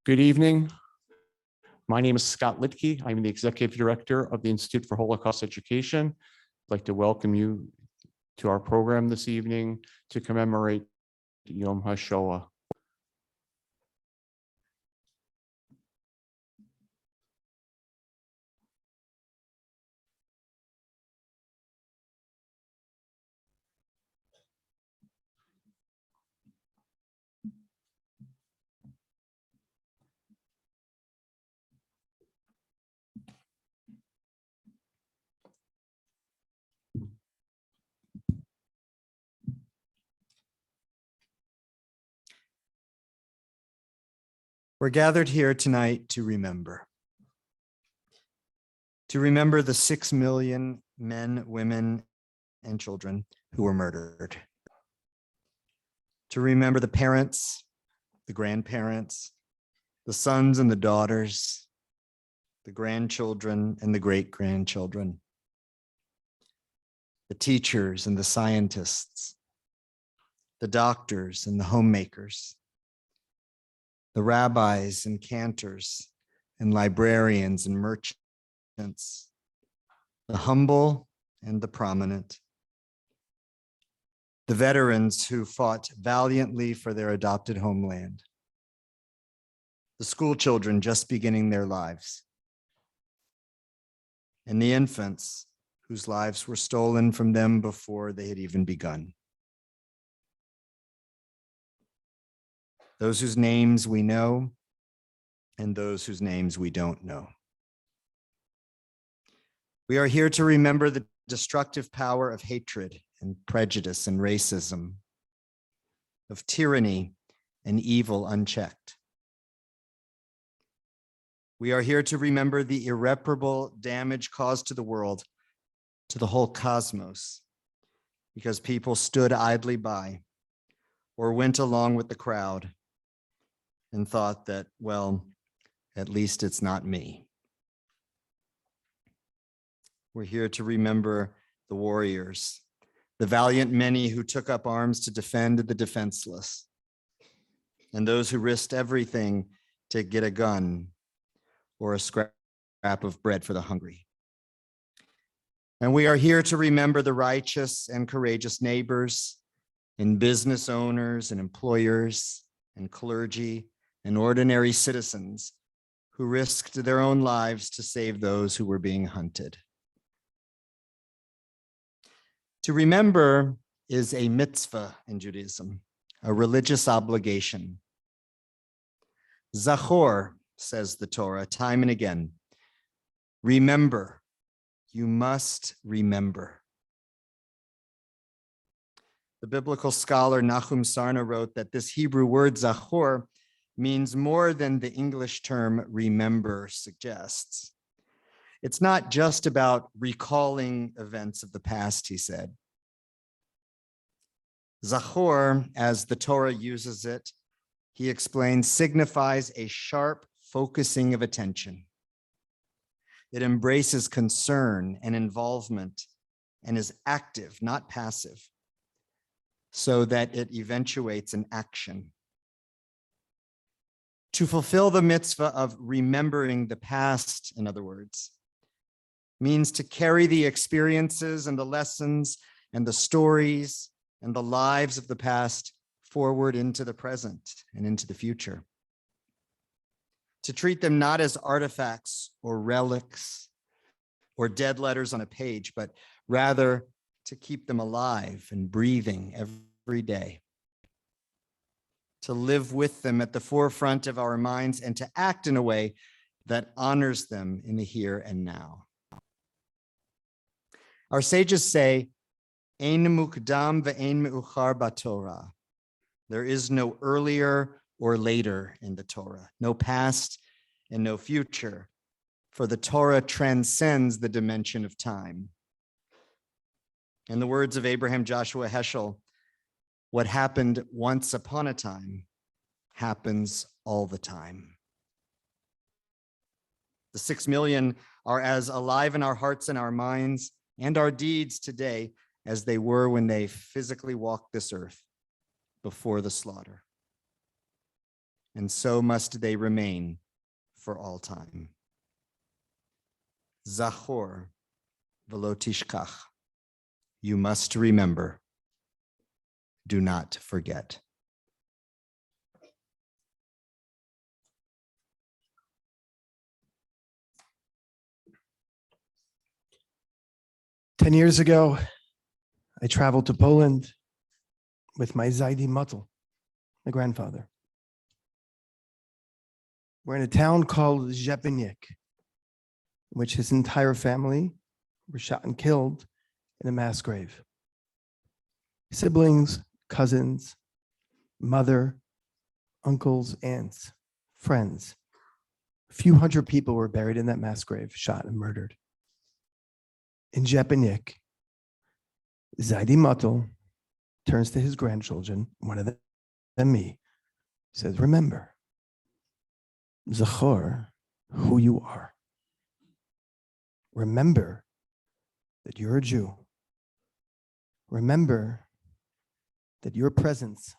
Good evening. My name is Scott Litke. I'm the Executive Director of the Institute for Holocaust Education. I'd like to welcome you to our program this evening to commemorate Yom HaShoah. We're gathered here tonight to remember the 6 million men, women, and children who were murdered, to remember the parents, the grandparents, the sons and the daughters, the grandchildren and the great-grandchildren, the teachers and the scientists, the doctors and the homemakers, the rabbis and cantors and librarians and merchants, the humble and the prominent, the veterans who fought valiantly for their adopted homeland, the school children just beginning their lives, and the infants whose lives were stolen from them before they had even begun. Those whose names we know and those whose names we don't know. We are here to remember the destructive power of hatred and prejudice and racism, of tyranny and evil unchecked. We are here to remember the irreparable damage caused to the world, to the whole cosmos, because people stood idly by or went along with the crowd and thought that, well, at least it's not me. We're here to remember the warriors, the valiant many who took up arms to defend the defenseless, and those who risked everything to get a gun or a scrap of bread for the hungry. And we are here to remember the righteous and courageous neighbors and business owners and employers and clergy and ordinary citizens who risked their own lives to save those who were being hunted. To remember is a mitzvah in Judaism, a religious obligation. Zachor, says the Torah, time and again. Remember, you must remember. The biblical scholar Nahum Sarna wrote that this Hebrew word Zachor means more than the English term remember suggests. It's not just about recalling events of the past, he said. Zachor, as the Torah uses it, he explains, signifies a sharp focusing of attention. It embraces concern and involvement and is active, not passive, so that it eventuates in action. To fulfill the mitzvah of remembering the past, in other words, means to carry the experiences and the lessons and the stories and the lives of the past forward into the present and into the future. To treat them not as artifacts or relics or dead letters on a page, but rather to keep them alive and breathing every day. To live with them at the forefront of our minds and to act in a way that honors them in the here and now. Our sages say, Ein mukdam ve'ein meuchar b'Torah. There is no earlier or later in the Torah, no past and no future, for the Torah transcends the dimension of time. In the words of Abraham Joshua Heschel, what happened once upon a time happens all the time. The 6 million are as alive in our hearts and our minds and our deeds today as they were when they physically walked this earth before the slaughter. and so must they remain for all time. Zachor v'lo tishkach. You must remember. Do not forget. Ten years ago, I traveled to Poland with my Zaidi Mottel, my grandfather. We're in a town called Rzepeniec, in which his entire family were shot and killed in a mass grave. Siblings, cousins, mother, uncles, aunts, friends. A few hundred people were buried in that mass grave, shot and murdered. In Rzepeniec, Zaidi Mottel turns to his grandchildren, one of them me, says, remember, Zachor, who you are. Remember that you're a Jew. Remember that your presence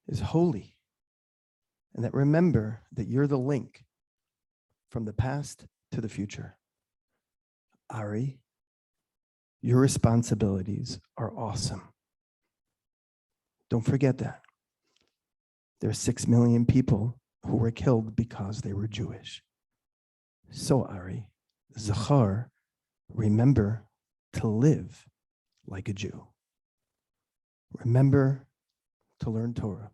is holy, and that remember that you're the link from the past to the future. Ari, your responsibilities are awesome. Don't forget that. There are 6 million people who were killed because they were Jewish. So Ari, Zachor, remember to live like a Jew. Remember to learn Torah.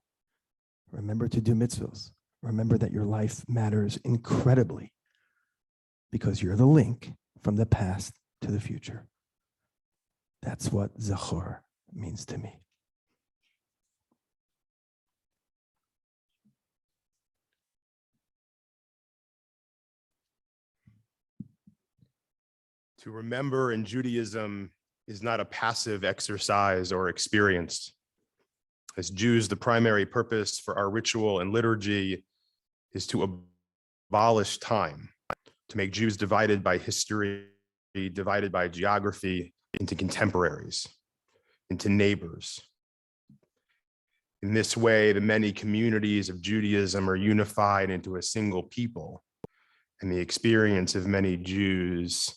Remember to do mitzvahs. Remember that your life matters incredibly because you're the link from the past to the future. That's what Zachor means to me. To remember in Judaism is not a passive exercise or experience. As Jews, the primary purpose for our ritual and liturgy is to abolish time, to make Jews divided by history, divided by geography, into contemporaries, into neighbors. In this way, the many communities of Judaism are unified into a single people, and the experience of many Jews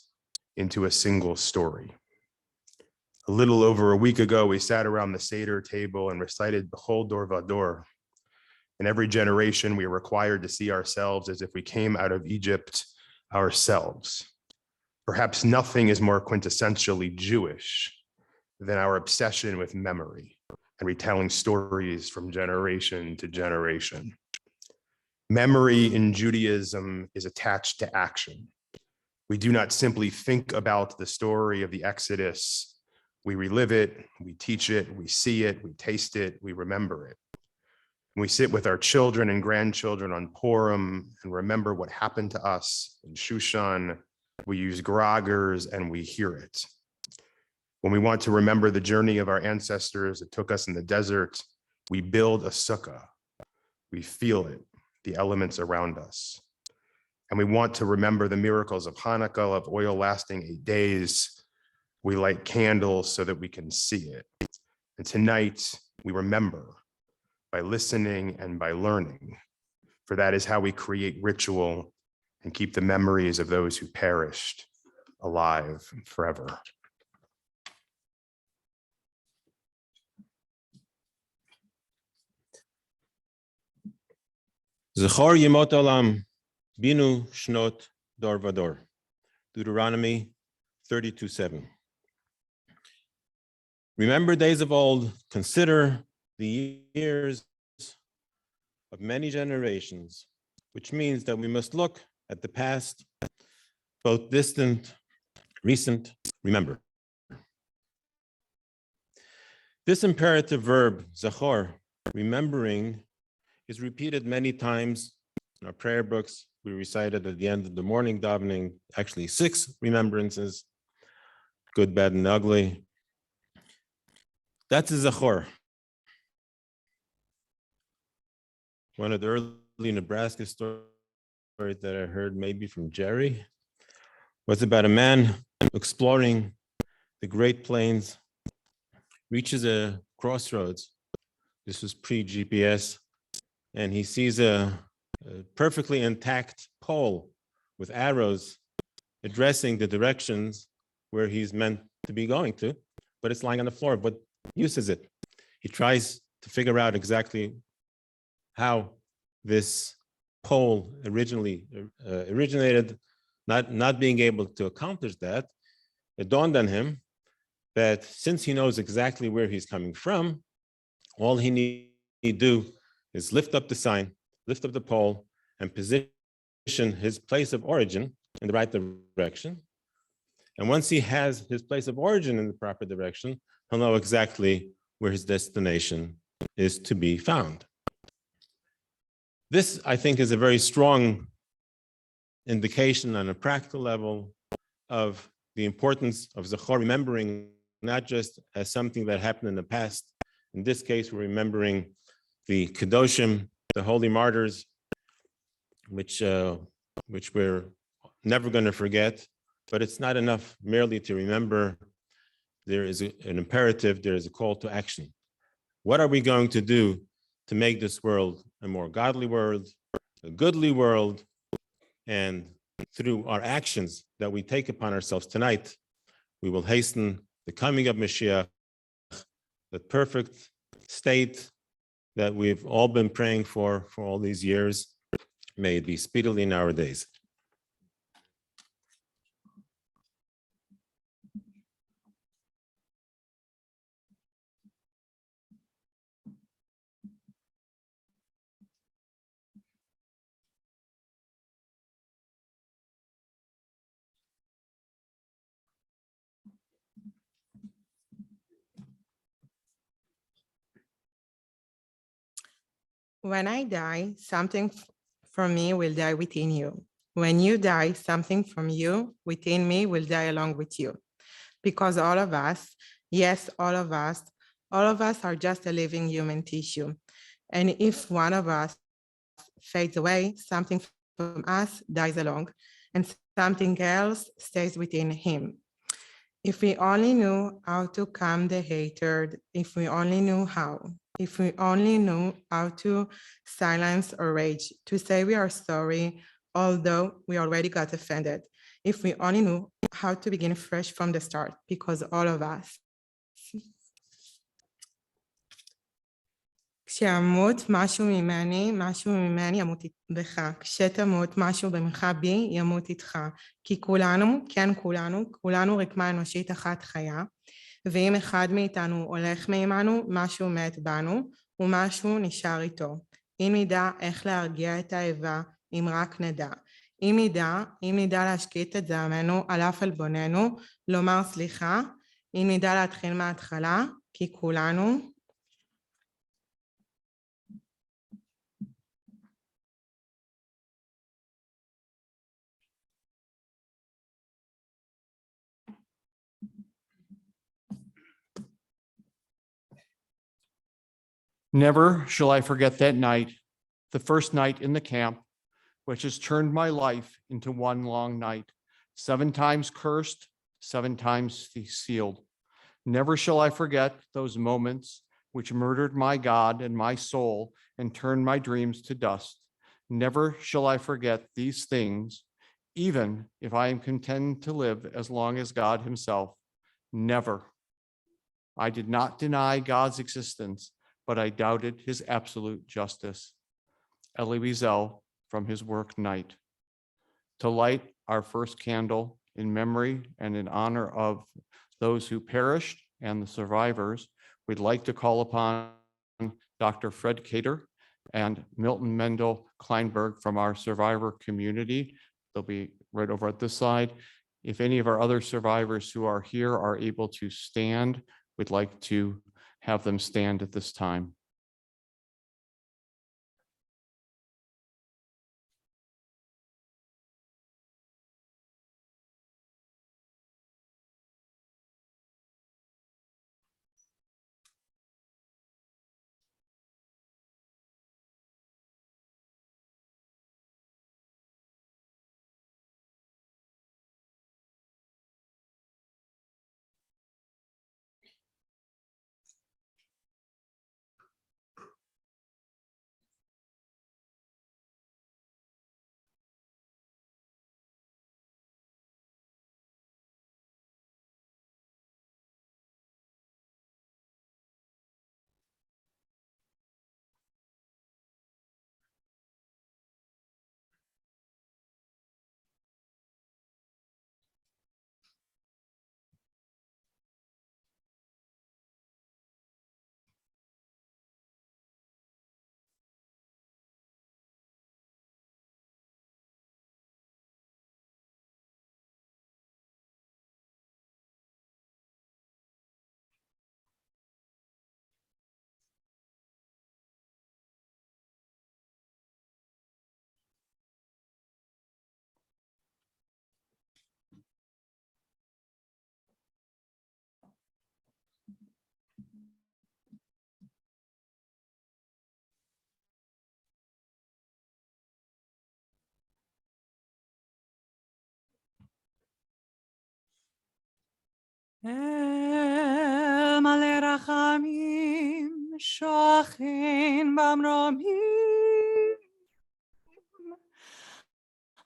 into a single story. A little over a week ago, we sat around the Seder table and recited B'chol Dor Vador. In every generation, we are required to see ourselves as if we came out of Egypt ourselves. Perhaps nothing is more quintessentially Jewish than our obsession with memory and retelling stories from generation to generation. Memory in Judaism is attached to action. We do not simply think about the story of the Exodus. We relive it, we teach it, we see it, we taste it, we remember it. We sit with our children and grandchildren on Purim and remember what happened to us in Shushan. We use grogers and we hear it. When we want to remember the journey of our ancestors that took us in the desert, we build a sukkah. We feel it, the elements around us. And we want to remember the miracles of Hanukkah, of oil lasting 8 days. We light candles so that we can see it. And tonight, we remember by listening and by learning, for that is how we create ritual and keep the memories of those who perished alive forever. Zachor Yemot Olam, Binu Shnot Dor Vador. Deuteronomy 32:7. Remember days of old, consider the years of many generations, which means that we must look at the past, both distant, recent, remember. This imperative verb, Zachor, remembering, is repeated many times in our prayer books. We recite it at the end of the morning davening, actually 6 remembrances, good, bad, and ugly. That's a Zachor. One of the early Nebraska stories that I heard maybe from Jerry was about a man exploring the Great Plains, reaches a crossroads. This was pre-GPS, and he sees a perfectly intact pole with arrows addressing the directions where he's meant to be going to, but it's lying on the floor. What use is it? He tries to figure out exactly how this pole originated, not being able to accomplish that. It dawned on him that since he knows exactly where he's coming from, all he need to do is lift up the sign, lift up the pole, and position his place of origin in the right direction. And once he has his place of origin in the proper direction, he'll know exactly where his destination is to be found. This, I think, is a very strong indication on a practical level of the importance of Zachor, remembering not just as something that happened in the past. In this case, we're remembering the Kedoshim, the holy martyrs, which we're never going to forget. But it's not enough merely to remember. There is an imperative, there is a call to action. What are we going to do to make this world a more godly world, a goodly world? And through our actions that we take upon ourselves tonight, we will hasten the coming of Mashiach, the perfect state that we've all been praying for all these years. May it be speedily in our days. When I die, something from me will die within you. When you die, something from you within me will die along with you. Because all of us, yes, all of us are just a living human tissue. And if one of us fades away, something from us dies along, and something else stays within him. If we only knew how to calm the hatred, if we only knew how, if we only knew how to silence our rage, to say we are sorry, although we already got offended, if we only knew how to begin fresh from the start, because all of us. כשאמות משהו ממני ימות בך. כשתמות משהו ממך בי, ימות איתך. כי כולנו, כן כולנו רקמה אנושית אחת חיה, ואם אחד מאיתנו הולך מעמנו, משהו מת בנו, ומשהו נשאר איתו. אם נדע איך להרגיע את האיבה, אם רק נדע. אם נדע להשקיט את זעמנו על אף עלבוננו, לומר סליחה, אם נדע להתחיל מההתחלה, כי כולנו, Never shall I forget that night, the first night in the camp, which has turned my life into one long night, 7 times cursed, 7 times sealed. Never shall I forget those moments which murdered my God and my soul and turned my dreams to dust. Never shall I forget these things, even if I am content to live as long as God himself. Never. I did not deny God's existence, but I doubted his absolute justice. Elie Wiesel from his work Night. To light our first candle in memory and in honor of those who perished and the survivors, we'd like to call upon Dr. Fred Cater and Milton Mendel Kleinberg from our survivor community. They'll be right over at this side. If any of our other survivors who are here are able to stand, we'd like to have them stand at this time. El male rachamim, shochin bamromim,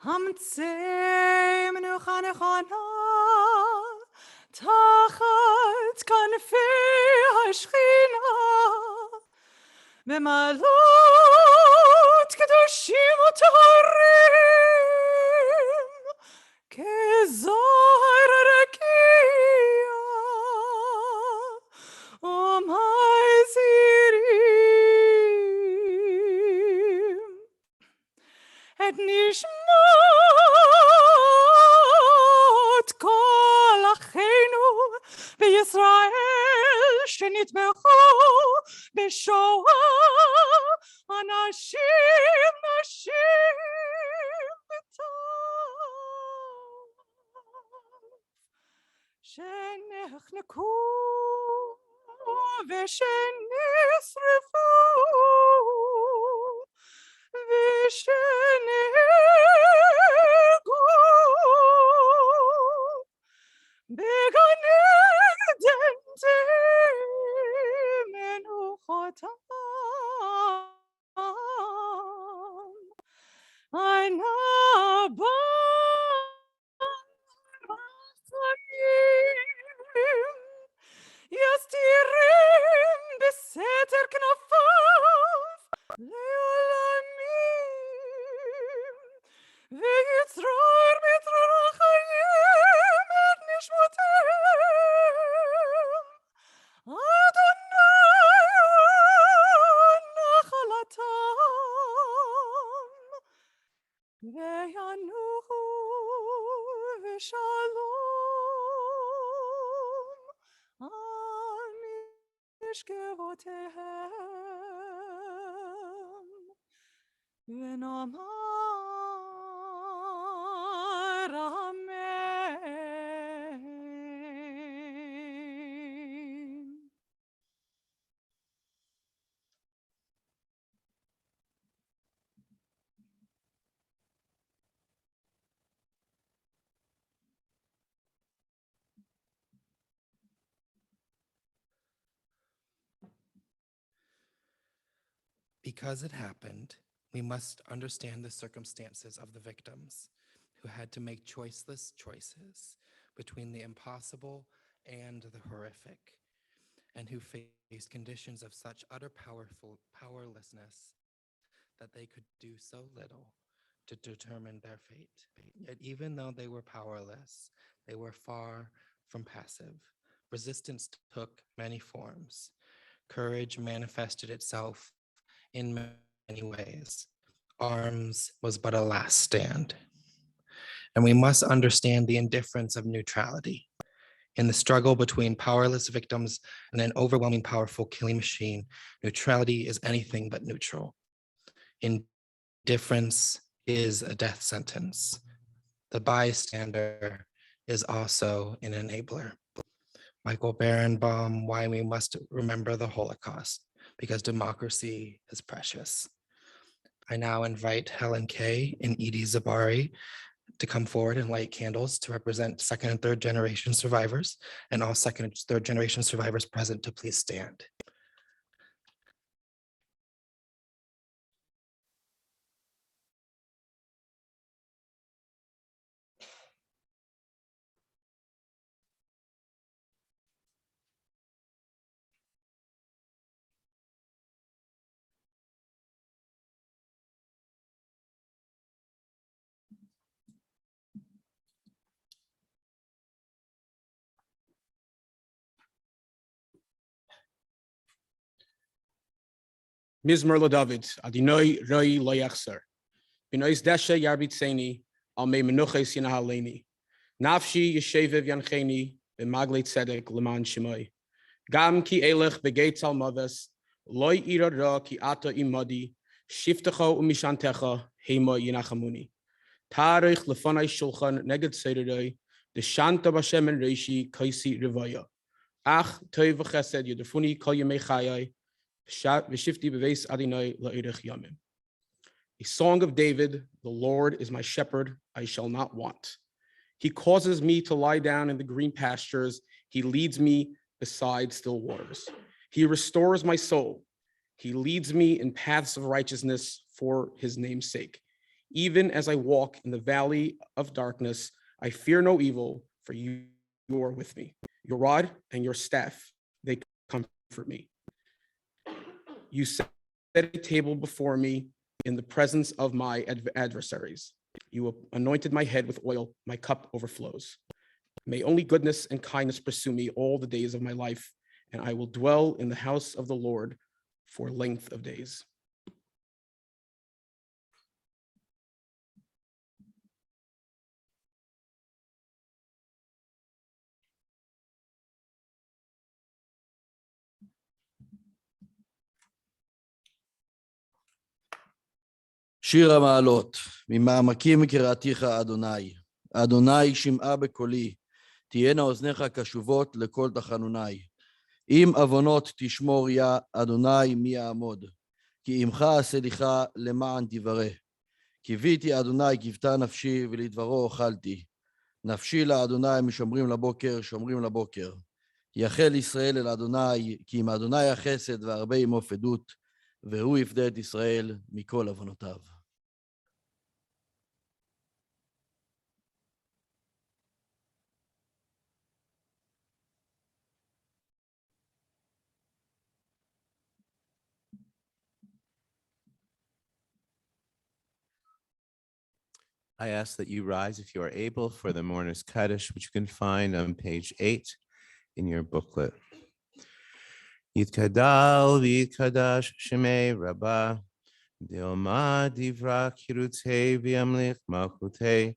hamtzei menucha nechana, tachat kanfei hashchina, b'malot kedoshim u'taharim, kezohar rakia, umhaizirim, et nishmat kol acheinu b'Yisrael shenitmechu b'Shoah anashim nashim v'tov shenechaneku v'shenisrefu v'shenegu began Eden menuchatam יסתירים בסתר כנפיו לעולמים ויצרור בצרור החיים את נשמותיהם אדוני נחלתם וינוחו ושלום על משכבותיהם ונאמר אמן. Because it happened, we must understand the circumstances of the victims who had to make choiceless choices between the impossible and the horrific, and who faced conditions of such utter powerlessness that they could do so little to determine their fate. Yet even though they were powerless, they were far from passive. Resistance took many forms. Courage manifested itself in many ways. Arms was but a last stand. And we must understand the indifference of neutrality. In the struggle between powerless victims and an overwhelming powerful killing machine, neutrality is anything but neutral. Indifference is a death sentence. The bystander is also an enabler. Michael Berenbaum, Why We Must Remember the Holocaust, because democracy is precious. I now invite Helen Kay and Edie Zabari to come forward and light candles to represent second and third generation survivors, and all second and third generation survivors present to please stand. Mizmer LaDavid, Adinoi Roi Loyachser, Binois Desha Yarbitseni, Alme Menuches Yinahaleni, Nafshi Yesheviv Yancheni, Bemaglet Tzedek Leman Shemoi, Gam Ki Elech Begates Almadas, Loi Ira Ra Ki Ata Imadi, Shiftecho Umishantecha, Hema Yinachamuni, Tarich Lefanai Shulchan Neged Sederoi, the Shanta Bashem and Reishi Kaisi Rivaya, Ach Toiv Chesed Yudafuni Kol Yemei Chayai, A Song of David, the Lord is my shepherd, I shall not want. He causes me to lie down in the green pastures. He leads me beside still waters. He restores my soul. He leads me in paths of righteousness for his name's sake. Even as I walk in the valley of darkness, I fear no evil, for you are with me. Your rod and your staff, they comfort me. You set a table before me in the presence of my adversaries. You anointed my head with oil, my cup overflows. May only goodness and kindness pursue me all the days of my life, and I will dwell in the house of the Lord for length of days. שיר המעלות, ממעמקים קראתיך אדוני. אדוני שמעה בקולי, תהיינה אוזניך קשובות לכל תחנוני. אם עוונות תשמור יה, אדוני מי יעמוד. כי עמך הסליחה למען תברא. קיוויתי אדוני קיוותה נפשי ולדברו אוכלתי. נפשי לאדוני משומרים לבוקר, שומרים לבוקר. יחל ישראל אל אדוני, כי עם אדוני החסד והרבה עמו פדות, והוא יפדה את ישראל מכל עוונותיו. I ask that you rise if you are able for the Mourner's Kaddish, which you can find on page 8 in your booklet. Yitkadal v'yitkadash shemei rabbah, Dilma divra kirutei v'yamlich malchutei,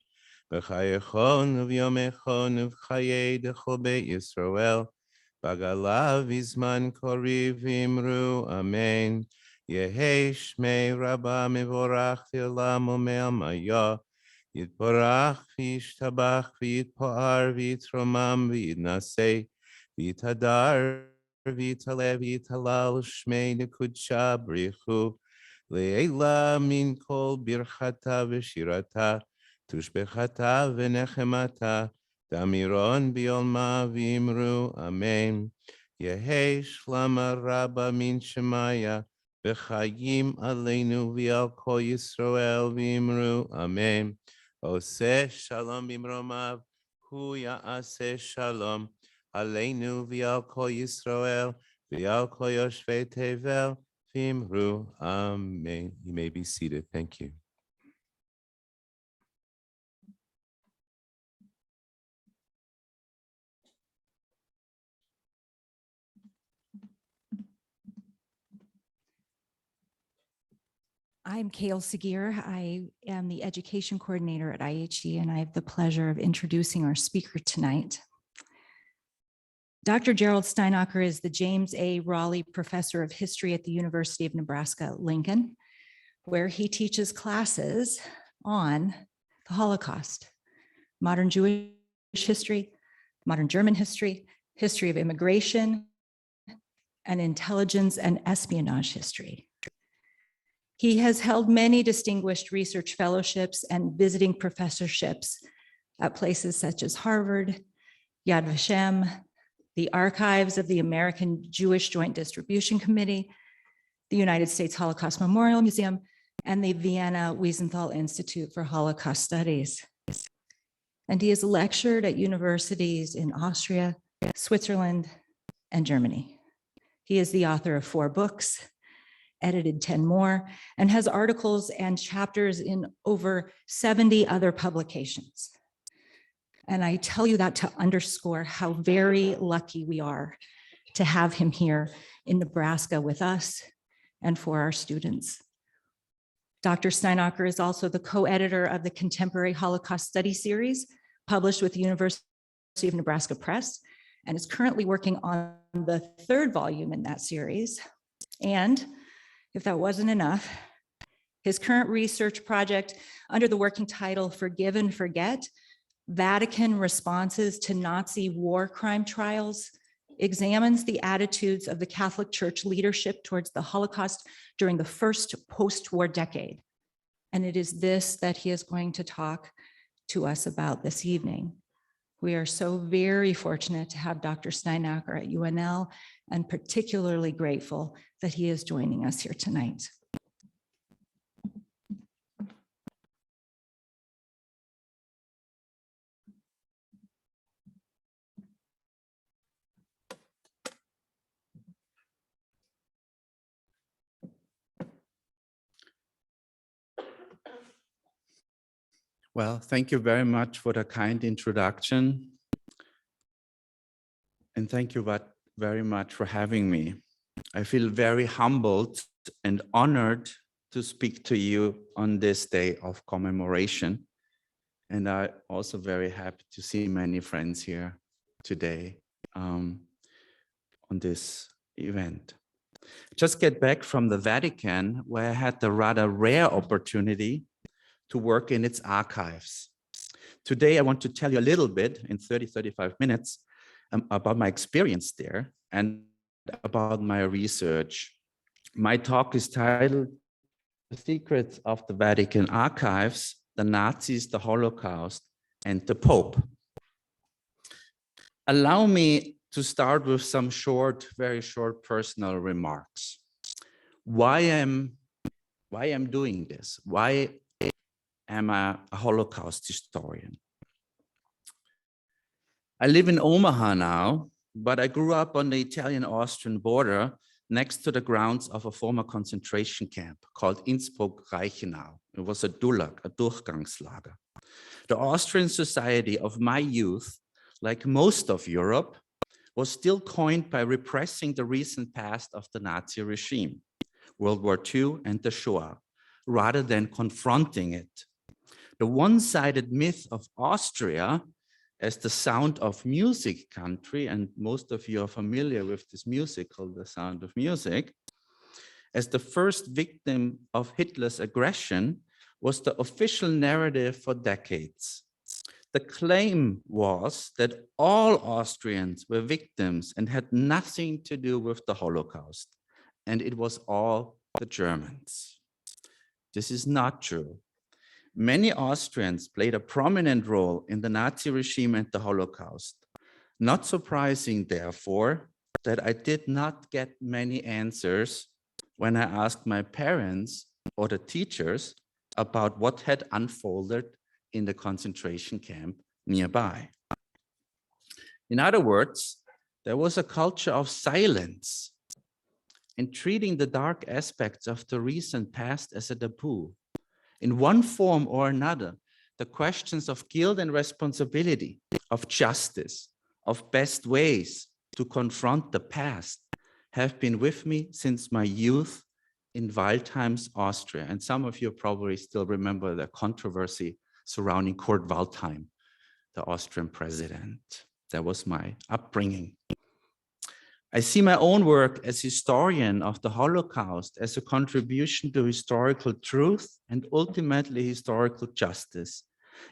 v'chayechon v'yomechon v'chayei dechol beit Yisrael, v'galav v'zman kori v'imru, amen. Yehei shmei rabbah mevorach v'olam ome'am ayah, Yitborach v'yishtabach v'yitpoar v'yitromam v'yidnasei v'yitadar v'yitalev v'yitalal shmei nekudsha brichu le'ela min kol birchata v'shirata tushbechata v'nechemata damiron b'yolma v'imru amen. Yehei shlama rabba min shemaya v'chayim aleinu v'al kol Yisrael v'imru amen. Oseh shalom bimromav, hu ya'aseh shalom, aleinu v'al kol Yisrael, v'al kol yoshvei tevel, v'imru, amen. You may be seated. Thank you. I'm Kale Sagir. I am the education coordinator at IHE, and I have the pleasure of introducing our speaker tonight. Dr. Gerald Steinacher is the James A. Raleigh Professor of History at the University of Nebraska-Lincoln, where he teaches classes on the Holocaust, modern Jewish history, modern German history, history of immigration, and intelligence and espionage history. He has held many distinguished research fellowships and visiting professorships at places such as Harvard, Yad Vashem, the Archives of the American Jewish Joint Distribution Committee, the United States Holocaust Memorial Museum, and the Vienna Wiesenthal Institute for Holocaust Studies. And he has lectured at universities in Austria, Switzerland, and Germany. He is the author of 4 books, edited 10 more, and has articles and chapters in over 70 other publications. And I tell you that to underscore how very lucky we are to have him here in Nebraska with us and for our students. Dr. Steinacher is also the co-editor of the Contemporary Holocaust Study Series, published with the University of Nebraska Press, and is currently working on the 3rd volume in that series. And if that wasn't enough, his current research project under the working title Forgive and Forget, Vatican Responses to Nazi War Crime Trials, examines the attitudes of the Catholic Church leadership towards the Holocaust during the first post-war decade. And it is this that he is going to talk to us about this evening. We are so very fortunate to have Dr. Steinacker at UNL and particularly grateful that he is joining us here tonight. Well, thank you very much for the kind introduction. And thank you very much for having me. I feel very humbled and honored to speak to you on this day of commemoration. And I'm also very happy to see many friends here today on this event. Just get back from the Vatican, where I had the rather rare opportunity to work in its archives. Today, I want to tell you a little bit in 35 minutes about my experience there and about my research. My talk is titled The Secrets of the Vatican Archives, the Nazis, the Holocaust, and the Pope. Allow me to start with some very short personal remarks. Why am doing this? Why am I a Holocaust historian? I live in Omaha now, but I grew up on the Italian-Austrian border next to the grounds of a former concentration camp called Innsbruck-Reichenau. It was a Dulag, a Durchgangslager. The Austrian society of my youth, like most of Europe, was still coined by repressing the recent past of the Nazi regime, World War II and the Shoah, rather than confronting it. The one-sided myth of Austria as the Sound of Music country, and most of you are familiar with this musical, The Sound of Music, as the first victim of Hitler's aggression, was the official narrative for decades. The claim was that all Austrians were victims and had nothing to do with the Holocaust, and it was all the Germans. This is not true. Many Austrians played a prominent role in the Nazi regime and the Holocaust. Not surprising, therefore, that I did not get many answers when I asked my parents or the teachers about what had unfolded in the concentration camp nearby. In other words, there was a culture of silence and treating the dark aspects of the recent past as a taboo. In one form or another, the questions of guilt and responsibility, of justice, of best ways to confront the past have been with me since my youth in Waldheim's Austria. And some of you probably still remember the controversy surrounding Kurt Waldheim, the Austrian president. That was my upbringing. I see my own work as historian of the Holocaust as a contribution to historical truth and ultimately historical justice.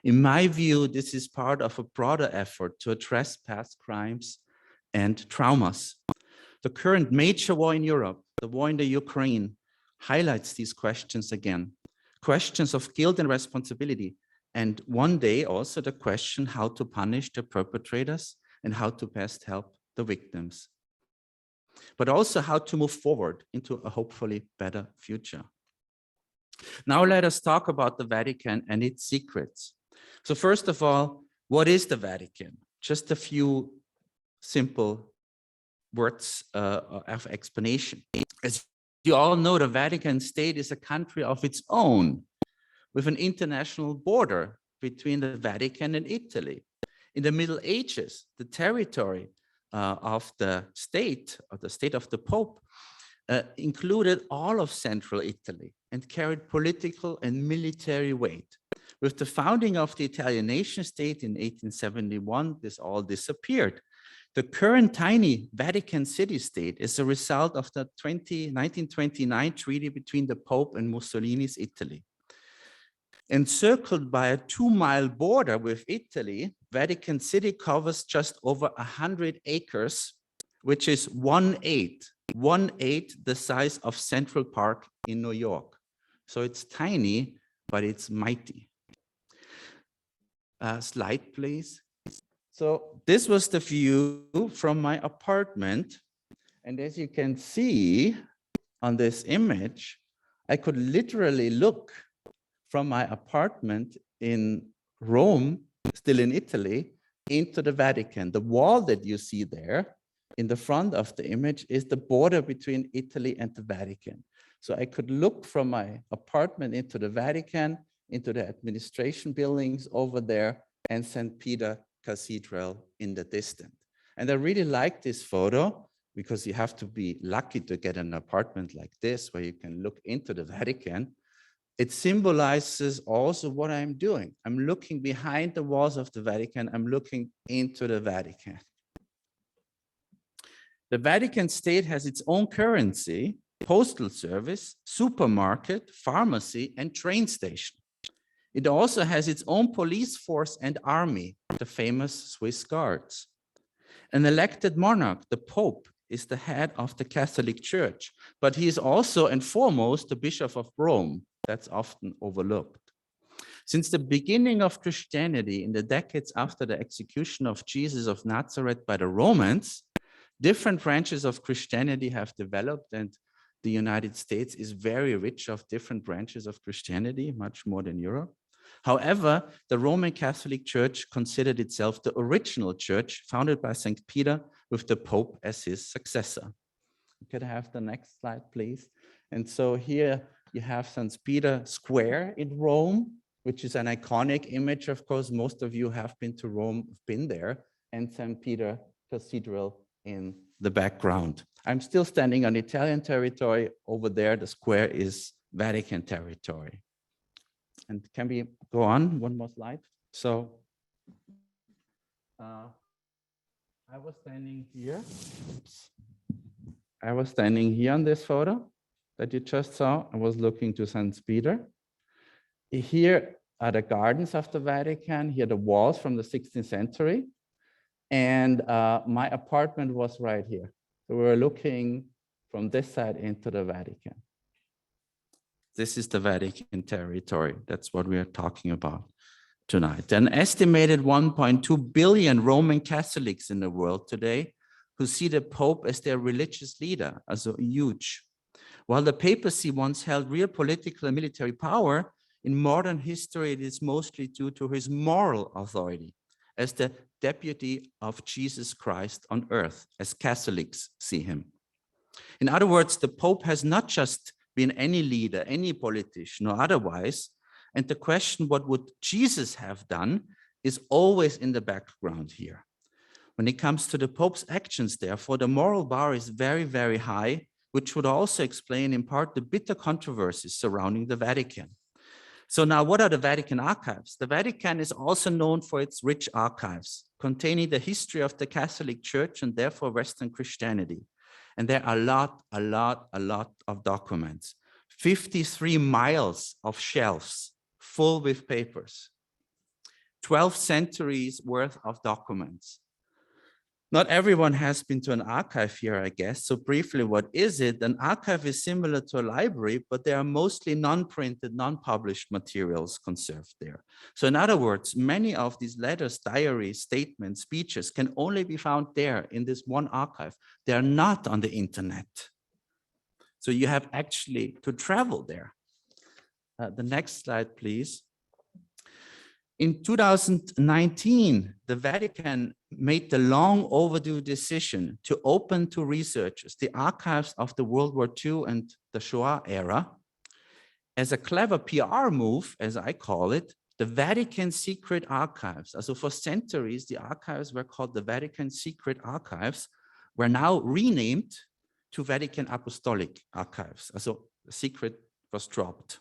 In my view, this is part of a broader effort to address past crimes and traumas. The current major war in Europe, the war in the Ukraine, highlights these questions again. Questions of guilt and responsibility, and one day also the question how to punish the perpetrators and how to best help the victims, but also how to move forward into a hopefully better future. Now let us talk about the Vatican and its secrets. So first of all, what is the Vatican? Just a few simple words of explanation. As you all know, the Vatican State is a country of its own, with an international border between the Vatican and Italy. In the Middle Ages, the territory of the state of the Pope included all of central Italy and carried political and military weight. With the founding of the Italian nation state in 1871, this all disappeared. The current tiny Vatican City state is a result of the 1929 treaty between the Pope and Mussolini's Italy. Encircled by a 2-mile border with Italy, Vatican City covers just over 100 acres, which is 1/8 the size of Central Park in New York. So it's tiny, but it's mighty. Slide, please. So this was the view from my apartment. And as you can see on this image, I could literally look from my apartment in Rome, still in Italy, into the Vatican. The wall that you see there in the front of the image is the border between Italy and the Vatican. So I could look from my apartment into the Vatican, into the administration buildings over there, and St. Peter Cathedral in the distance. And I really like this photo because you have to be lucky to get an apartment like this where you can look into the Vatican. It symbolizes also what I'm doing. I'm looking behind the walls of the Vatican. I'm looking into the Vatican. The Vatican State has its own currency, postal service, supermarket, pharmacy, and train station. It also has its own police force and army, the famous Swiss Guards. An elected monarch, the Pope, is the head of the Catholic Church, but he is also and foremost the Bishop of Rome. That's often overlooked. Since the beginning of Christianity in the decades after the execution of Jesus of Nazareth by the Romans, different branches of Christianity have developed, and the United States is very rich of different branches of Christianity, much more than Europe. However, the Roman Catholic Church considered itself the original church founded by St. Peter with the Pope as his successor. Could I have the next slide, please? And so here you have St. Peter Square in Rome, which is an iconic image. Of course, most of you have been to Rome, been there, and St. Peter Cathedral in the background. I'm still standing on Italian territory. Over there, the square is Vatican territory. And can we go on? One more slide. So I was standing here. Oops. I was standing here on this photo that you just saw. I was looking to St. Peter. Here are the gardens of the Vatican. Here are the walls from the 16th century. And my apartment was right here. So we were looking from this side into the Vatican. This is the Vatican territory. That's what we are talking about tonight. An estimated 1.2 billion Roman Catholics in the world today who see the Pope as their religious leader, also huge. While the papacy once held real political and military power, in modern history, it is mostly due to his moral authority as the deputy of Jesus Christ on earth, as Catholics see him. In other words, the Pope has not just been any leader, any politician or otherwise, and the question, what would Jesus have done, is always in the background here. When it comes to the Pope's actions, therefore, the moral bar is very, very high, which would also explain in part the bitter controversies surrounding the Vatican. So now, what are the Vatican Archives? The Vatican is also known for its rich archives, containing the history of the Catholic Church and therefore Western Christianity. And there are a lot of documents, 53 miles of shelves full with papers, 12 centuries worth of documents. Not everyone has been to an archive here, I guess. So briefly, what is it? An archive is similar to a library, but there are mostly non-printed, non-published materials conserved there. So in other words, many of these letters, diaries, statements, speeches can only be found there in this one archive. They are not on the internet. So you have actually to travel there. The next slide, please. In 2019, the Vatican made the long overdue decision to open to researchers the archives of the World War II and the Shoah era. As a clever PR move, as I call it, the Vatican Secret Archives, also for centuries, the archives were called the Vatican Secret Archives, were now renamed to Vatican Apostolic Archives. Also, the secret was dropped.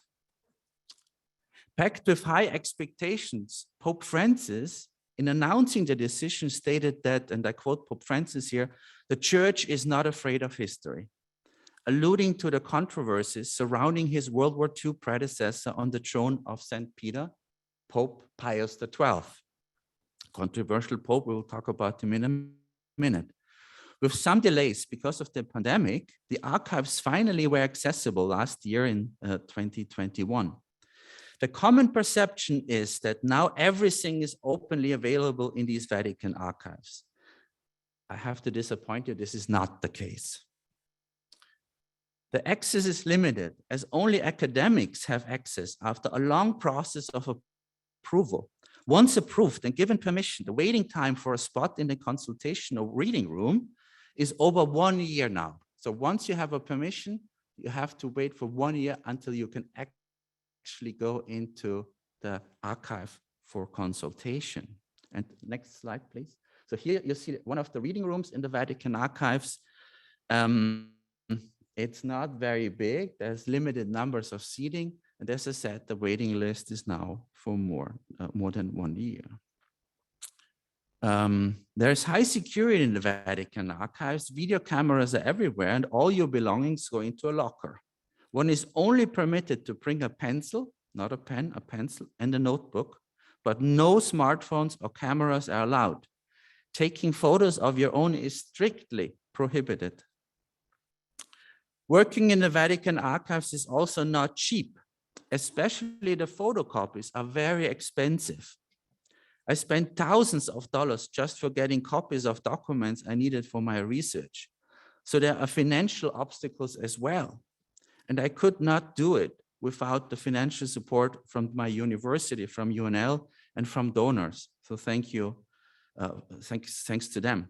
Packed with high expectations, Pope Francis, in announcing the decision, stated that, and I quote Pope Francis here, "The Church is not afraid of history," alluding to the controversies surrounding his World War II predecessor on the throne of St. Peter, Pope Pius XII. Controversial Pope, we will talk about him in a minute. With some delays because of the pandemic, the archives finally were accessible last year in 2021. The common perception is that now everything is openly available in these Vatican archives. I have to disappoint you, this is not the case. The access is limited, as only academics have access after a long process of approval. Once approved and given permission, the waiting time for a spot in the consultation or reading room is over 1 year now. So once you have a permission, you have to wait for 1 year until you can actually go into the archive for consultation. And next slide, please. So here you see one of the reading rooms in the Vatican archives. It's not very big. There's limited numbers of seating. And as I said, the waiting list is now for more than 1 year. There's high security in the Vatican archives. Video cameras are everywhere and all your belongings go into a locker. One is only permitted to bring a pencil, not a pen, a pencil and a notebook, but no smartphones or cameras are allowed. Taking photos of your own is strictly prohibited. Working in the Vatican archives is also not cheap, especially the photocopies are very expensive. I spent thousands of dollars just for getting copies of documents I needed for my research. So there are financial obstacles as well. And I could not do it without the financial support from my university, from UNL, and from donors. So thank you, thanks to them.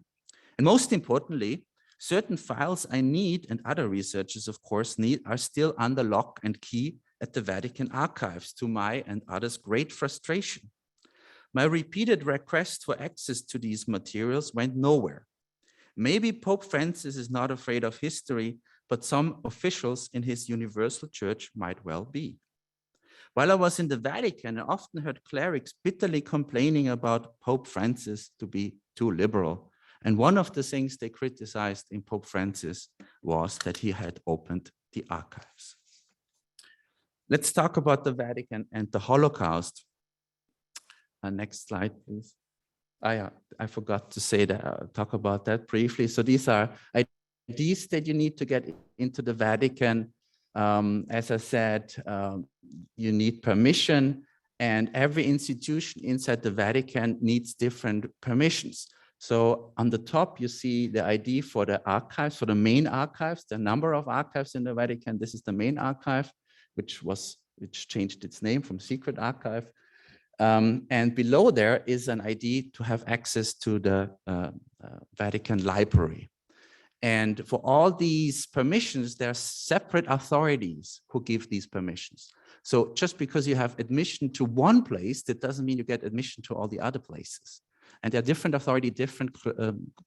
And most importantly, certain files I need and other researchers, of course, need are still under lock and key at the Vatican archives, to my and others' great frustration. My repeated requests for access to these materials went nowhere. Maybe Pope Francis is not afraid of history, but some officials in his universal church might well be. While I was in the Vatican, I often heard clerics bitterly complaining about Pope Francis to be too liberal. And one of the things they criticized in Pope Francis was that he had opened the archives. Let's talk about the Vatican and the Holocaust. Next slide, please. I forgot to say that, talk about that briefly. So these are IDs that you need to get into the Vatican. As I said, you need permission, and every institution inside the Vatican needs different permissions. So on the top, you see the ID for the archives, for the main archives, the number of archives in the Vatican. This is the main archive, which changed its name from secret archive. And below there is an ID to have access to the Vatican library. And for all these permissions, there are separate authorities who give these permissions. So just because you have admission to one place, that doesn't mean you get admission to all the other places. And there are different authorities, different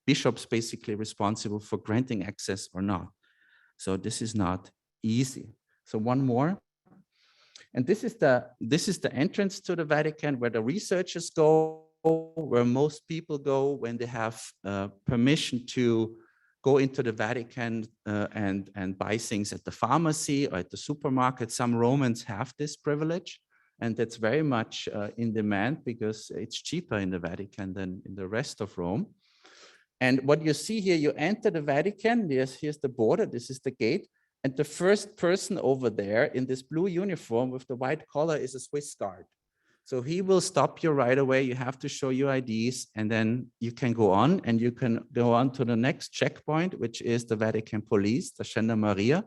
bishops basically responsible for granting access or not. So this is not easy. So one more. And this is the entrance to the Vatican, where the researchers go, where most people go when they have permission to go into the Vatican and buy things at the pharmacy or at the supermarket. Some Romans have this privilege, and that's very much in demand because it's cheaper in the Vatican than in the rest of Rome. And what you see here, you enter the Vatican, here's the border, this is the gate. And the first person over there in this blue uniform with the white collar is a Swiss guard. So he will stop you right away. You have to show your IDs, and then you can go on, and you can go on to the next checkpoint, which is the Vatican police, the Gendarmeria,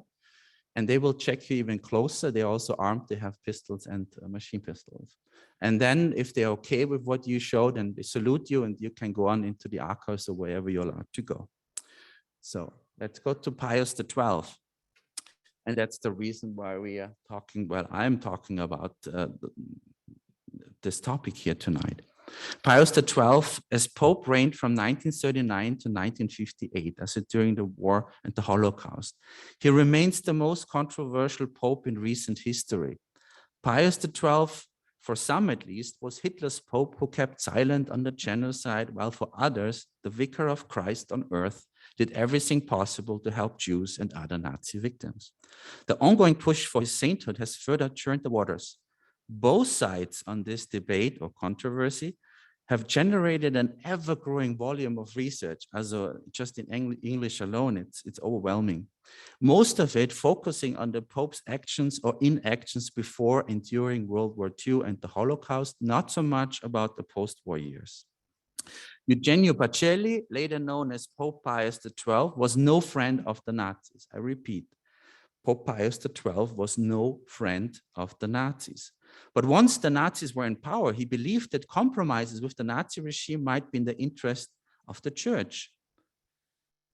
and they will check you even closer. They're also armed. They have pistols and machine pistols. And then if they're okay with what you show, then they salute you, and you can go on into the archives or wherever you're allowed to go. So let's go to Pius XII. And that's the reason why we are talking, well, I'm talking about this topic here tonight. Pius XII as Pope reigned from 1939 to 1958, as during the war and the Holocaust. He remains the most controversial Pope in recent history. Pius XII, for some at least, was Hitler's Pope who kept silent on the genocide, while for others, the Vicar of Christ on earth did everything possible to help Jews and other Nazi victims. The ongoing push for his sainthood has further churned the waters. Both sides on this debate or controversy have generated an ever-growing volume of research. Also, just in English alone, it's overwhelming. Most of it focusing on the Pope's actions or inactions before and during World War II and the Holocaust, not so much about the post-war years. Eugenio Pacelli, later known as Pope Pius XII, was no friend of the Nazis. I repeat, Pope Pius XII was no friend of the Nazis. But once the Nazis were in power, he believed that compromises with the Nazi regime might be in the interest of the church.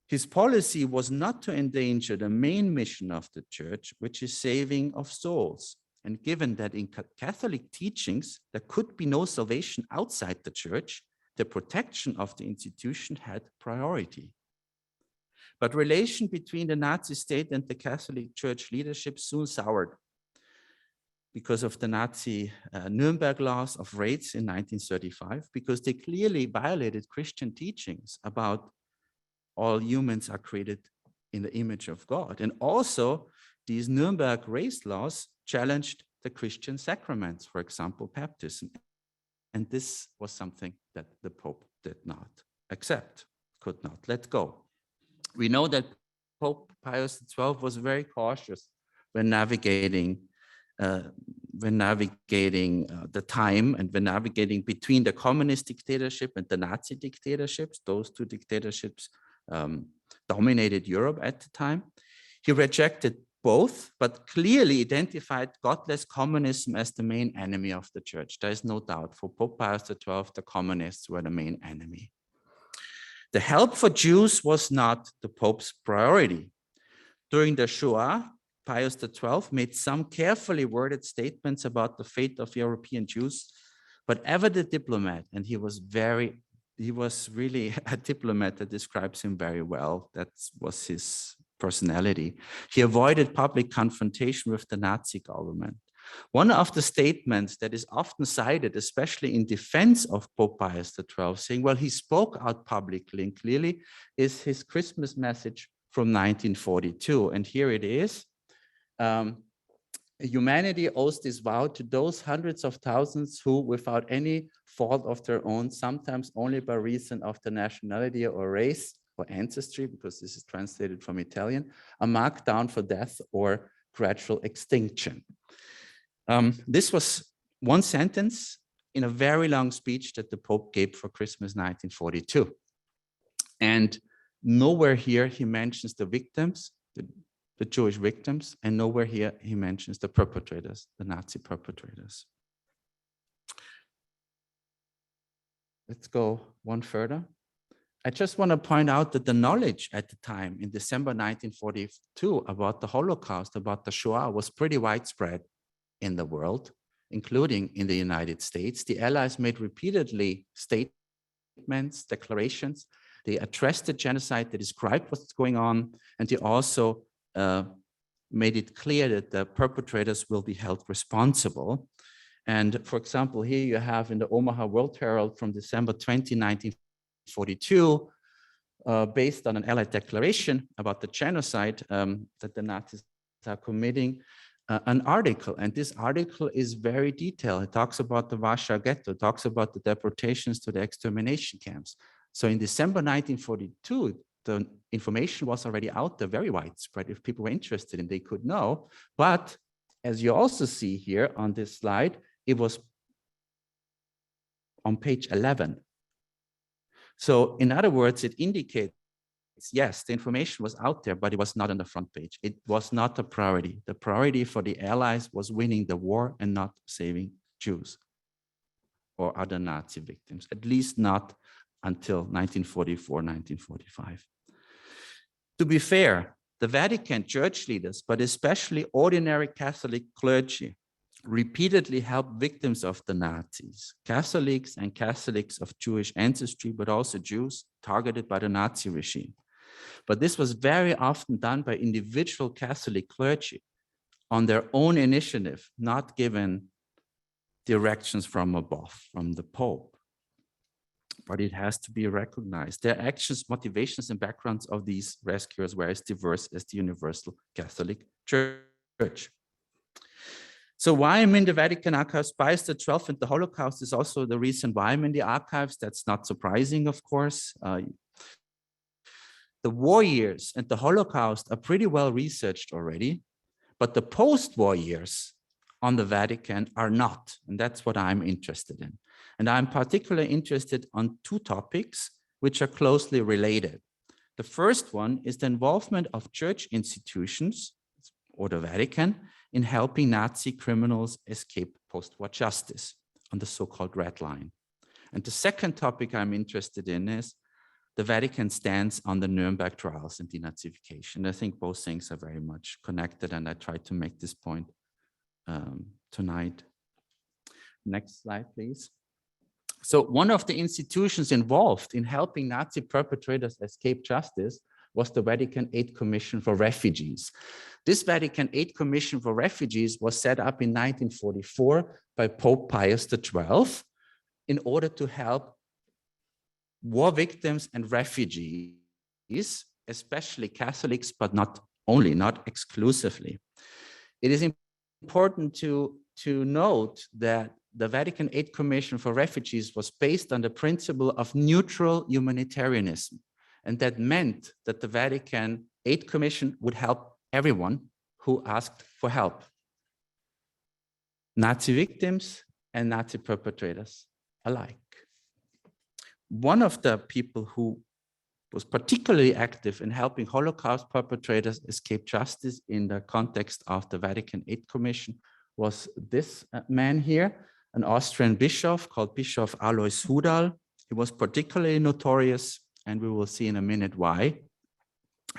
His policy was not to endanger the main mission of the church, which is saving of souls. And given that in Catholic teachings, there could be no salvation outside the church, the protection of the institution had priority. But relation between the Nazi state and the Catholic Church leadership soon soured because of the Nazi Nuremberg laws of raids in 1935, because they clearly violated Christian teachings about all humans are created in the image of God. And also these Nuremberg race laws challenged the Christian sacraments, for example, baptism. And this was something that the Pope did not accept, could not let go. We know that Pope Pius XII was very cautious when navigating the time and when navigating between the communist dictatorship and the Nazi dictatorships. Those two dictatorships dominated Europe at the time. He rejected both, but clearly identified godless communism as the main enemy of the church. There is no doubt for Pope Pius XII, the communists were the main enemy. The help for Jews was not the Pope's priority. During the Shoah, Pius XII made some carefully worded statements about the fate of European Jews, but ever the diplomat, and he was really a diplomat that describes him very well. That was his personality. He avoided public confrontation with the Nazi government. One of the statements that is often cited, especially in defense of Pope Pius XII, saying, well, he spoke out publicly and clearly, is his Christmas message from 1942. And here it is. Humanity owes this vow to those hundreds of thousands who, without any fault of their own, sometimes only by reason of the nationality or race or ancestry, because this is translated from Italian, are marked down for death or gradual extinction. This was one sentence in a very long speech that the Pope gave for Christmas 1942. And nowhere here he mentions the victims, the Jewish victims, and nowhere here he mentions the perpetrators, the Nazi perpetrators. Let's go one further. I just want to point out that the knowledge at the time in December 1942 about the Holocaust, about the Shoah, was pretty widespread in the world, including in the United States. The Allies made repeatedly statements, declarations. They addressed the genocide, they described what's going on, and they also made it clear that the perpetrators will be held responsible. And for example, here you have in the Omaha World Herald from December 20, 1942, based on an Allied declaration about the genocide that the Nazis are committing, an article. And this article is very detailed. It talks about the Warsaw Ghetto, it talks about the deportations to the extermination camps. So in December 1942, the information was already out there, very widespread. If people were interested in, they could know. But as you also see here on this slide, it was on page 11. So in other words, it indicates, yes, the information was out there, but it was not on the front page. It was not a priority. The priority for the Allies was winning the war and not saving Jews or other Nazi victims, at least not until 1944, 1945. To be fair, the Vatican church leaders, but especially ordinary Catholic clergy, repeatedly helped victims of the Nazis, Catholics and Catholics of Jewish ancestry, but also Jews targeted by the Nazi regime. But this was very often done by individual Catholic clergy on their own initiative, not given directions from above, from the Pope. But it has to be recognized. Their actions, motivations, and backgrounds of these rescuers were as diverse as the Universal Catholic Church. So why I'm in the Vatican Archives? Pius XII and the Holocaust is also the reason why I'm in the archives. That's not surprising, of course. The war years and the Holocaust are pretty well researched already, but the post-war years on the Vatican are not, and that's what I'm interested in. And I'm particularly interested on two topics which are closely related. The first one is the involvement of church institutions or the Vatican in helping Nazi criminals escape post-war justice on the so-called Red Line. And the second topic I'm interested in is the Vatican stance on the Nuremberg trials and denazification. I think both things are very much connected, and I try to make this point tonight. Next slide, please. So one of the institutions involved in helping Nazi perpetrators escape justice was the Vatican Aid Commission for Refugees. This Vatican Aid Commission for Refugees was set up in 1944 by Pope Pius XII in order to help war victims and refugees, especially Catholics, but not only, not exclusively. It is important to note that the Vatican Aid Commission for Refugees was based on the principle of neutral humanitarianism. And that meant that the Vatican Aid Commission would help everyone who asked for help. Nazi victims and Nazi perpetrators alike. One of the people who was particularly active in helping Holocaust perpetrators escape justice in the context of the Vatican Aid Commission was this man here, an Austrian bishop called Bishop Alois Hudal. He was particularly notorious, and we will see in a minute why.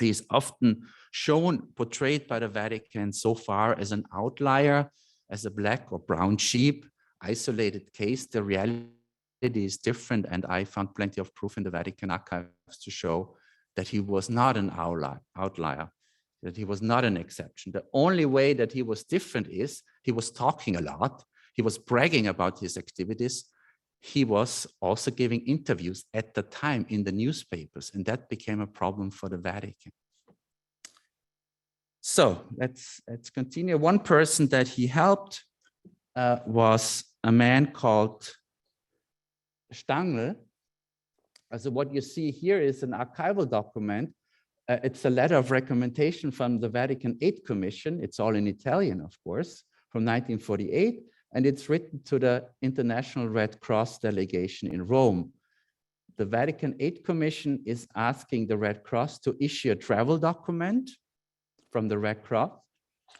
He is often shown, portrayed by the Vatican so far as an outlier, as a black or brown sheep, isolated case. The reality is different, and I found plenty of proof in the Vatican Archives to show that he was not an outlier, that he was not an exception. The only way that he was different is he was talking a lot, he was bragging about his activities, he was also giving interviews at the time in the newspapers, and that became a problem for the Vatican. So let's continue. One person that he helped was a man called Stangl. So what you see here is an archival document. It's a letter of recommendation from the Vatican Aid Commission. It's all in Italian, of course, from 1948. And it's written to the International Red Cross delegation in Rome. The Vatican Aid Commission is asking the Red Cross to issue a travel document from the Red Cross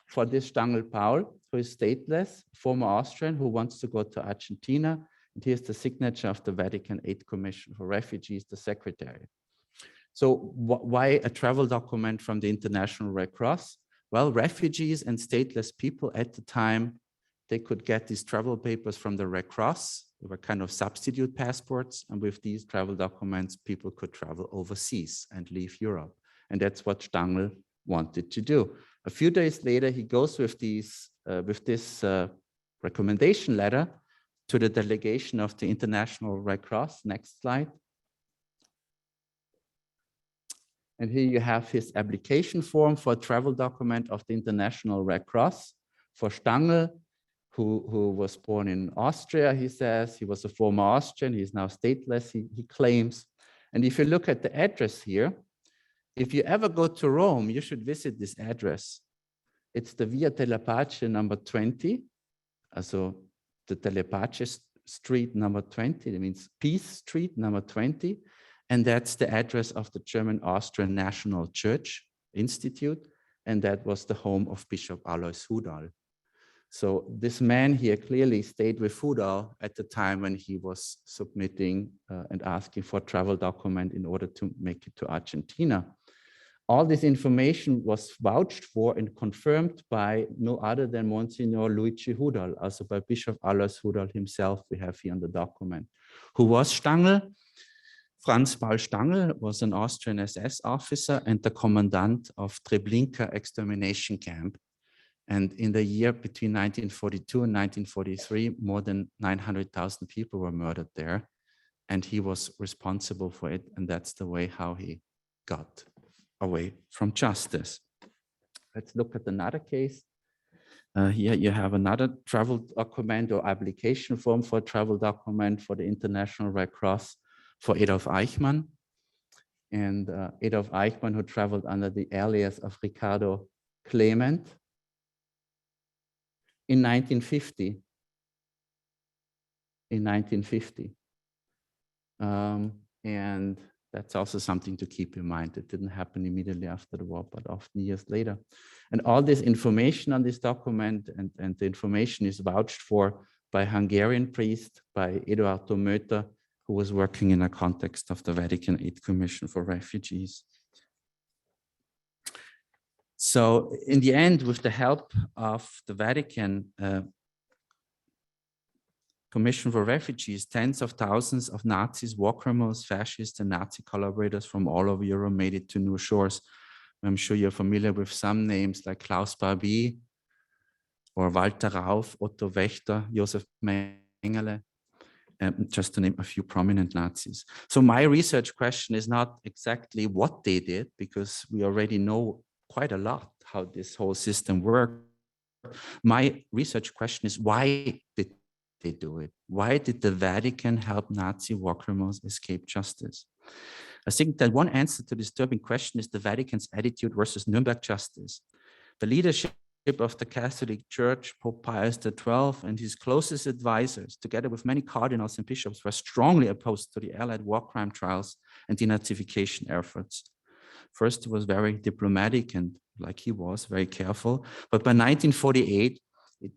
for this Stangl Paul, who is stateless, former Austrian, who wants to go to Argentina. And here's the signature of the Vatican Aid Commission for Refugees, the secretary. So why a travel document from the International Red Cross? Well, refugees and stateless people at the time, they could get these travel papers from the Red Cross. They were kind of substitute passports. And with these travel documents, people could travel overseas and leave Europe. And that's what Stangl wanted to do. A few days later, he goes with this recommendation letter to the delegation of the International Red Cross. Next slide. And here you have his application form for a travel document of the International Red Cross for Stangl, who was born in Austria, he says. He was a former Austrian. He's now stateless, he claims. And if you look at the address here, if you ever go to Rome, you should visit this address. It's the Via della Pace number 20. So the Delle Pace Street number 20, that means Peace Street number 20. And that's the address of the German-Austrian National Church Institute. And that was the home of Bishop Alois Hudal. So this man here clearly stayed with Hudal at the time when he was submitting and asking for a travel document in order to make it to Argentina. All this information was vouched for and confirmed by no other than Monsignor Luigi Hudal, also by Bishop Alois Hudal himself, we have here on the document. Who was Stangl? Franz Paul Stangl was an Austrian SS officer and the commandant of Treblinka extermination camp. And in the year between 1942 and 1943, more than 900,000 people were murdered there. And he was responsible for it. And that's the way how he got away from justice. Let's look at another case. Here you have another travel document or application form for a travel document for the International Red Cross for Adolf Eichmann. And Adolf Eichmann, who traveled under the alias of Ricardo Clement in 1950. And that's also something to keep in mind. It didn't happen immediately after the war, but often years later. And all this information on this document and the information is vouched for by Hungarian priest, by Eduardo Möter, who was working in a context of the Vatican Aid Commission for Refugees. So in the end, with the help of the Vatican Commission for Refugees, tens of thousands of Nazis, war criminals, fascists, and Nazi collaborators from all over Europe made it to new shores. I'm sure you're familiar with some names like Klaus Barbie or Walter Rauf, Otto Wächter, Josef Mengele, just to name a few prominent Nazis. So my research question is not exactly what they did, because we already know quite a lot how this whole system worked. My research question is, why did they do it? Why did the Vatican help Nazi war criminals escape justice? I think that one answer to the disturbing question is the Vatican's attitude versus Nuremberg justice. The leadership of the Catholic Church, Pope Pius XII, and his closest advisors, together with many cardinals and bishops, were strongly opposed to the Allied war crime trials and denazification efforts. First, he was very diplomatic and, like he was, very careful. But by 1948,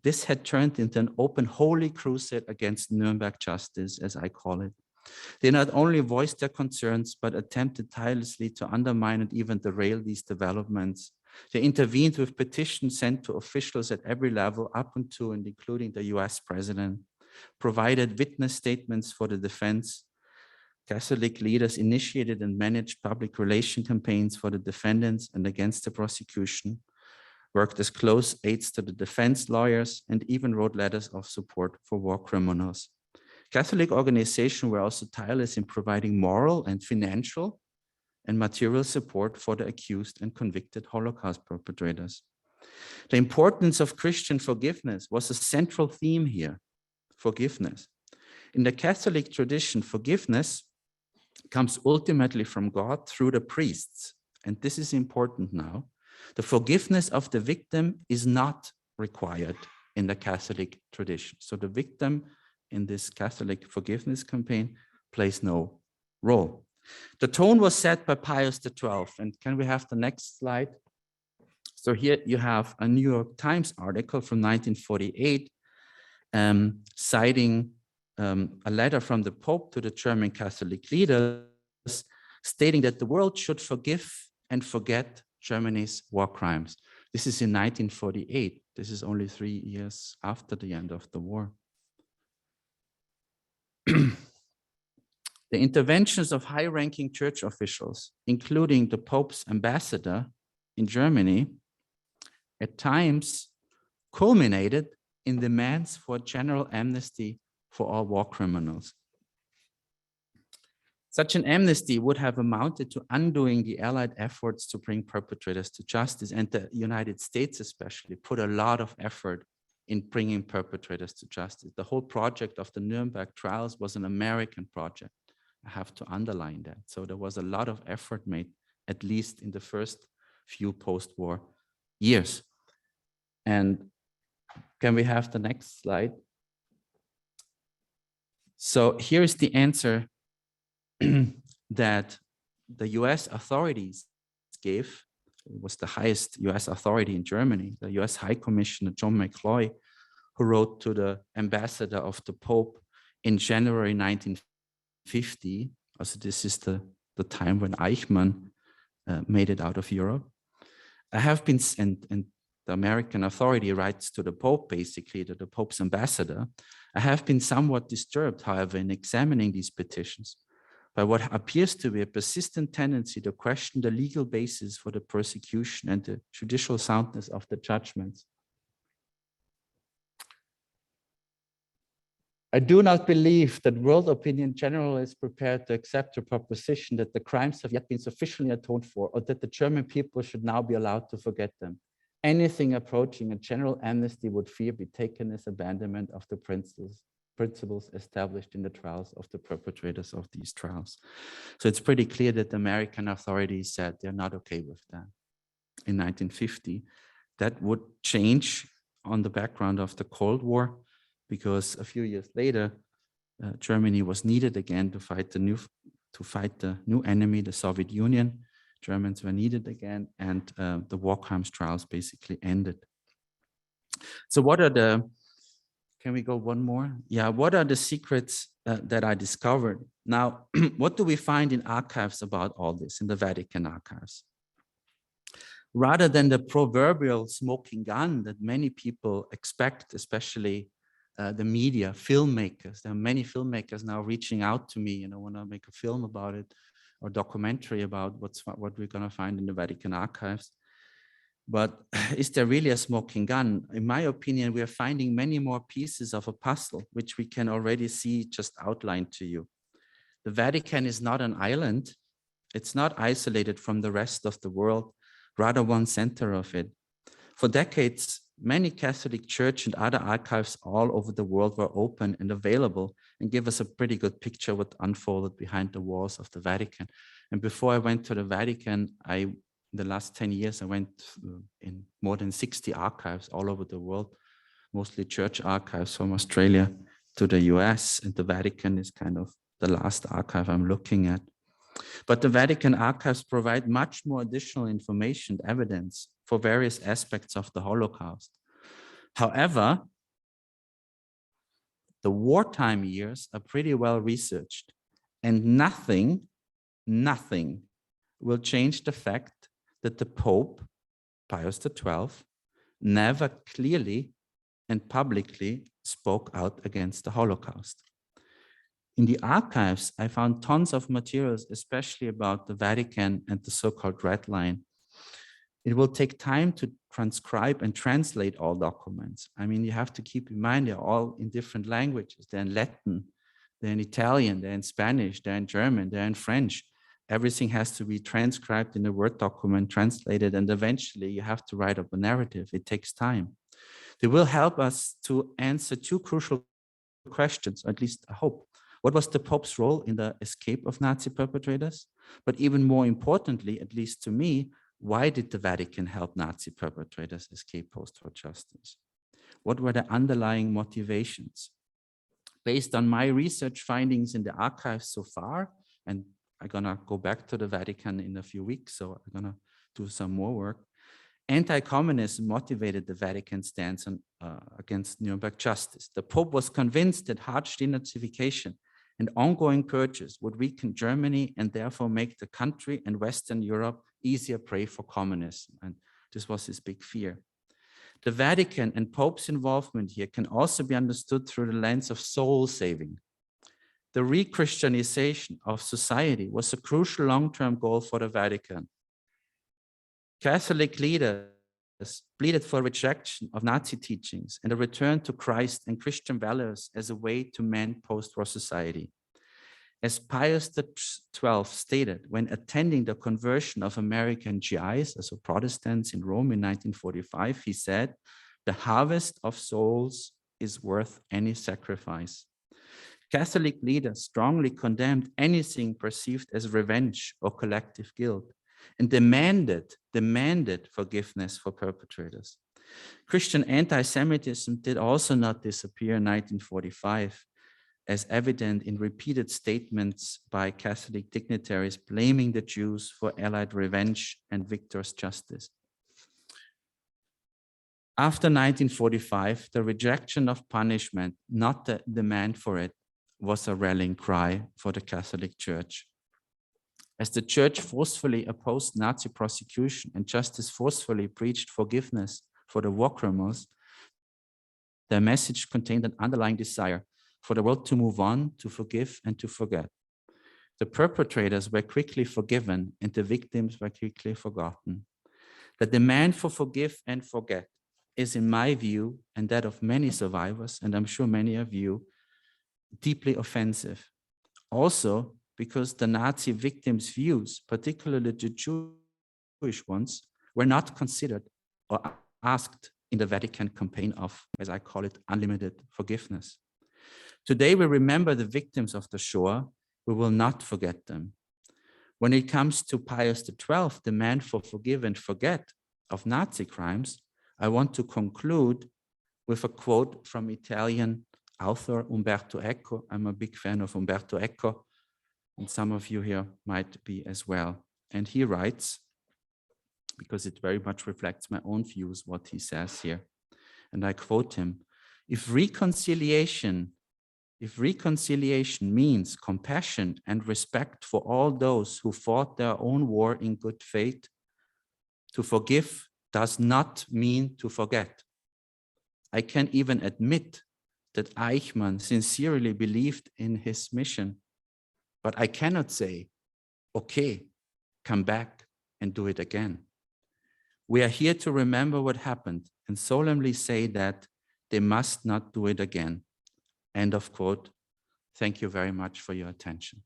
this had turned into an open holy crusade against Nuremberg justice, as I call it. They not only voiced their concerns, but attempted tirelessly to undermine and even derail these developments. They intervened with petitions sent to officials at every level, up until and including the US president, provided witness statements for the defense. Catholic leaders initiated and managed public relation campaigns for the defendants and against the prosecution, worked as close aides to the defense lawyers, and even wrote letters of support for war criminals. Catholic organizations were also tireless in providing moral and financial and material support for the accused and convicted Holocaust perpetrators. The importance of Christian forgiveness was a central theme here, forgiveness. In the Catholic tradition, forgiveness comes ultimately from God through the priests. And this is important now. The forgiveness of the victim is not required in the Catholic tradition. So the victim in this Catholic forgiveness campaign plays no role. The tone was set by Pius XII. And can we have the next slide? So here you have a New York Times article from 1948 citing a letter from the Pope to the German Catholic leaders stating that the world should forgive and forget Germany's war crimes. This is in 1948. This is only 3 years after the end of the war. The interventions of high-ranking church officials, including the Pope's ambassador in Germany, at times culminated in demands for general amnesty for all war criminals. Such an amnesty would have amounted to undoing the Allied efforts to bring perpetrators to justice, and the United States especially put a lot of effort in bringing perpetrators to justice. The whole project of the Nuremberg trials was an American project. I have to underline that. So there was a lot of effort made, at least in the first few post-war years. And can we have the next slide? So here is the answer that the US authorities gave. It was the highest US authority in Germany, the US High Commissioner John McCloy, who wrote to the ambassador of the Pope in January 1950. Also, this is the time when Eichmann made it out of Europe. I have been, and the American authority writes to the Pope, basically, to the Pope's ambassador. I have been somewhat disturbed, however, in examining these petitions by what appears to be a persistent tendency to question the legal basis for the persecution and the judicial soundness of the judgments. I do not believe that world opinion generally is prepared to accept the proposition that the crimes have yet been sufficiently atoned for, or that the German people should now be allowed to forget them. anything approaching a general amnesty would fear be taken as abandonment of the principles established in the trials of the perpetrators of these trials. So it's pretty clear that the American authorities said they're not okay with that. In 1950, that would change on the background of the Cold War, because a few years later, Germany was needed again to fight the new enemy, the Soviet Union. Germans were needed again, and the war crimes trials basically ended. So what are the, can we go one more? Yeah, what are the secrets that I discovered? Now, what do we find in archives about all this, in the Vatican archives? Rather than the proverbial smoking gun that many people expect, especially the media, filmmakers. There are many filmmakers now reaching out to me, and I want to make a film about it or documentary about what we're going to find in the Vatican archives. But is there really a smoking gun? In my opinion, we are finding many more pieces of a puzzle, which we can already see just outlined to you. The Vatican is not an island. It's not isolated from the rest of the world, rather one center of it. For decades, many Catholic church and other archives all over the world were open and available and give us a pretty good picture of what unfolded behind the walls of the Vatican. And before I went to the Vatican, the last 10 years, I went in more than 60 archives all over the world, mostly church archives from Australia to the US, and the Vatican is kind of the last archive I'm looking at. But the Vatican archives provide much more additional information, evidence for various aspects of the Holocaust. However, the wartime years are pretty well researched, and nothing will change the fact that the Pope, Pius XII, never clearly and publicly spoke out against the Holocaust. In the archives, I found tons of materials, especially about the Vatican and the so-called Red Line. It will take time to transcribe and translate all documents. I mean, you have to keep in mind they're all in different languages. They're in Latin, they're in Italian, they're in Spanish, they're in German, they're in French. Everything has to be transcribed in a Word document, translated, and eventually you have to write up a narrative. It takes time. They will help us to answer two crucial questions, or at least I hope. What was the Pope's role in the escape of Nazi perpetrators? But even more importantly, at least to me, why did the Vatican help Nazi perpetrators escape post-war justice? What were the underlying motivations? Based on my research findings in the archives so far, and I'm gonna go back to the Vatican in a few weeks, so I'm gonna do some more work. Anti-communism motivated the Vatican stance against Nuremberg justice. The Pope was convinced that harsh denazification and ongoing purges would weaken Germany and therefore make the country and Western Europe easier prey for communism. And this was his big fear. The Vatican and Pope's involvement here can also be understood through the lens of soul saving. The re-Christianization of society was a crucial long-term goal for the Vatican. Catholic leaders pleaded for rejection of Nazi teachings and a return to Christ and Christian values as a way to mend post-war society. As Pius XII stated when attending the conversion of American GIs, also Protestants in Rome in 1945, he said, "The harvest of souls is worth any sacrifice." Catholic leaders strongly condemned anything perceived as revenge or collective guilt, and demanded forgiveness for perpetrators. Christian anti-Semitism did also not disappear in 1945, as evident in repeated statements by Catholic dignitaries blaming the Jews for Allied revenge and victors' justice. After 1945, the rejection of punishment, not the demand for it, was a rallying cry for the Catholic Church. As the Church forcefully opposed Nazi prosecution and justice forcefully preached forgiveness for the war criminals, their message contained an underlying desire for the world to move on, to forgive, and to forget. The perpetrators were quickly forgiven and the victims were quickly forgotten. The demand for forgive and forget is, in my view, and that of many survivors, and I'm sure many of you, deeply offensive. Also, because the Nazi victims' views, particularly the Jewish ones, were not considered or asked in the Vatican campaign of, as I call it, unlimited forgiveness. Today, we remember the victims of the Shoah. We will not forget them. When it comes to Pius XII, the man for forgive and forget of Nazi crimes, I want to conclude with a quote from Italian author Umberto Eco. I'm a big fan of Umberto Eco, and some of you here might be as well. And he writes, because it very much reflects my own views, what he says here. And I quote him, if reconciliation means compassion and respect for all those who fought their own war in good faith, to forgive does not mean to forget. I can even admit that Eichmann sincerely believed in his mission, but I cannot say, okay, come back and do it again. We are here to remember what happened and solemnly say that they must not do it again. End of quote. Thank you very much for your attention.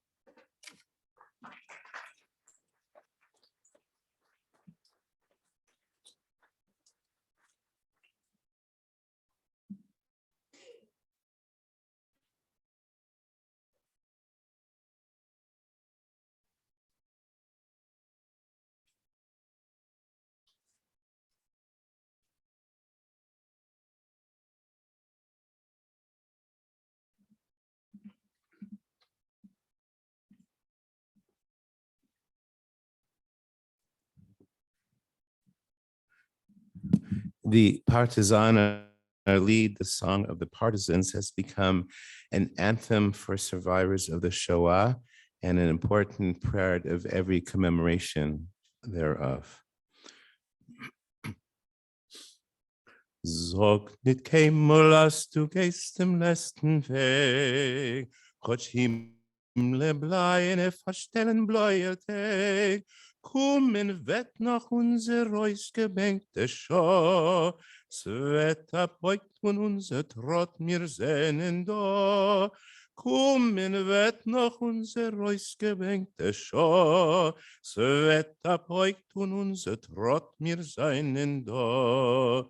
The partisan lead, the song of the partisans, has become an anthem for survivors of the Shoah and an important part of every commemoration thereof. Sag nit keinmal, as du gehst im letzten Weg, Gott Himmle bleine verstellen bleier Tag, kommen wird nach unser ausgebänkte Schau, Sveta beugt von unser Trott, mir sehnen da, kommen wird nach unser ausgebänkte Schau, Sveta beugt von unser Trott, mir seinen da.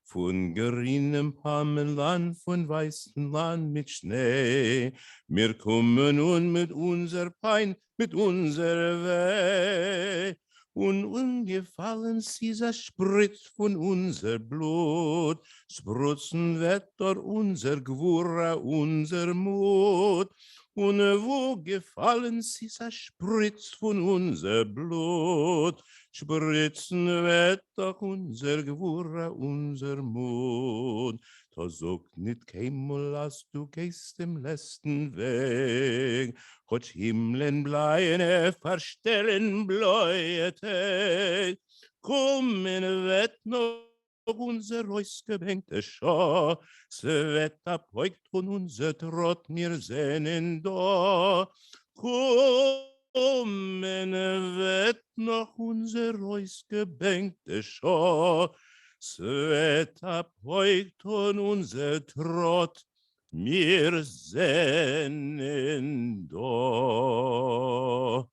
Von grünem Pammenland, von weißem Land mit Schnee. Wir kommen nun mit unser Pein, mit unser Weh. Und ungefallen sie spritzt von unser Blut. Sprutzen wird dort unser Gewurra, unser Mut. Und wo gefallen sie spritzt von unser Blut. Spritzen wird doch unser Gewurra, unser Mut. Da sagt nicht keinmal, als du gehst im letzten Weg. Gott Himmeln bleine verstellen bläute. Kommen wird noch unser ausgebänkte Schau. Se wird abheugt von unser Trott, mir sehnen da. Kommen wird noch unser ausgebänkte Schau. Se wird abheugt von unser Trott, mir sehnen da.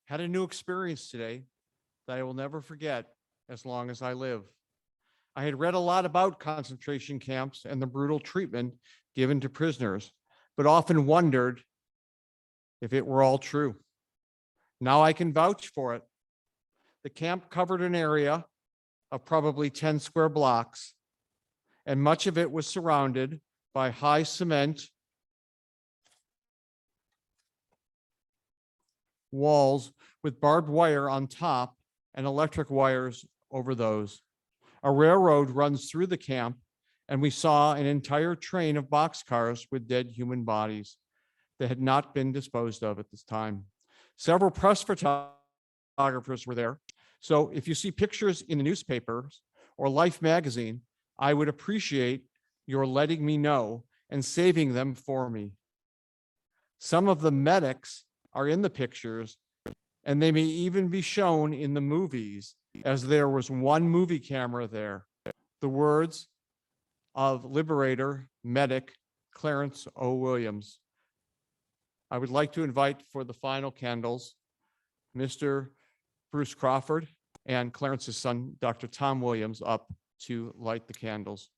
Had a new experience today that I will never forget as long as I live. I had read a lot about concentration camps and the brutal treatment given to prisoners, but often wondered if it were all true. Now I can vouch for it. The camp covered an area of probably 10 square blocks, and much of it was surrounded by high cement walls with barbed wire on top and electric wires over those. A railroad runs through the camp, and we saw an entire train of boxcars with dead human bodies that had not been disposed of at this time. Several press photographers were there. So if you see pictures in the newspapers or Life magazine, I would appreciate your letting me know and saving them for me. Some of the medics are in the pictures, and they may even be shown in the movies, as there was one movie camera there. the words of Liberator Medic Clarence O. Williams. I would like to invite for the final candles, Mr. Bruce Crawford and Clarence's son, Dr. Tom Williams, up to light the candles.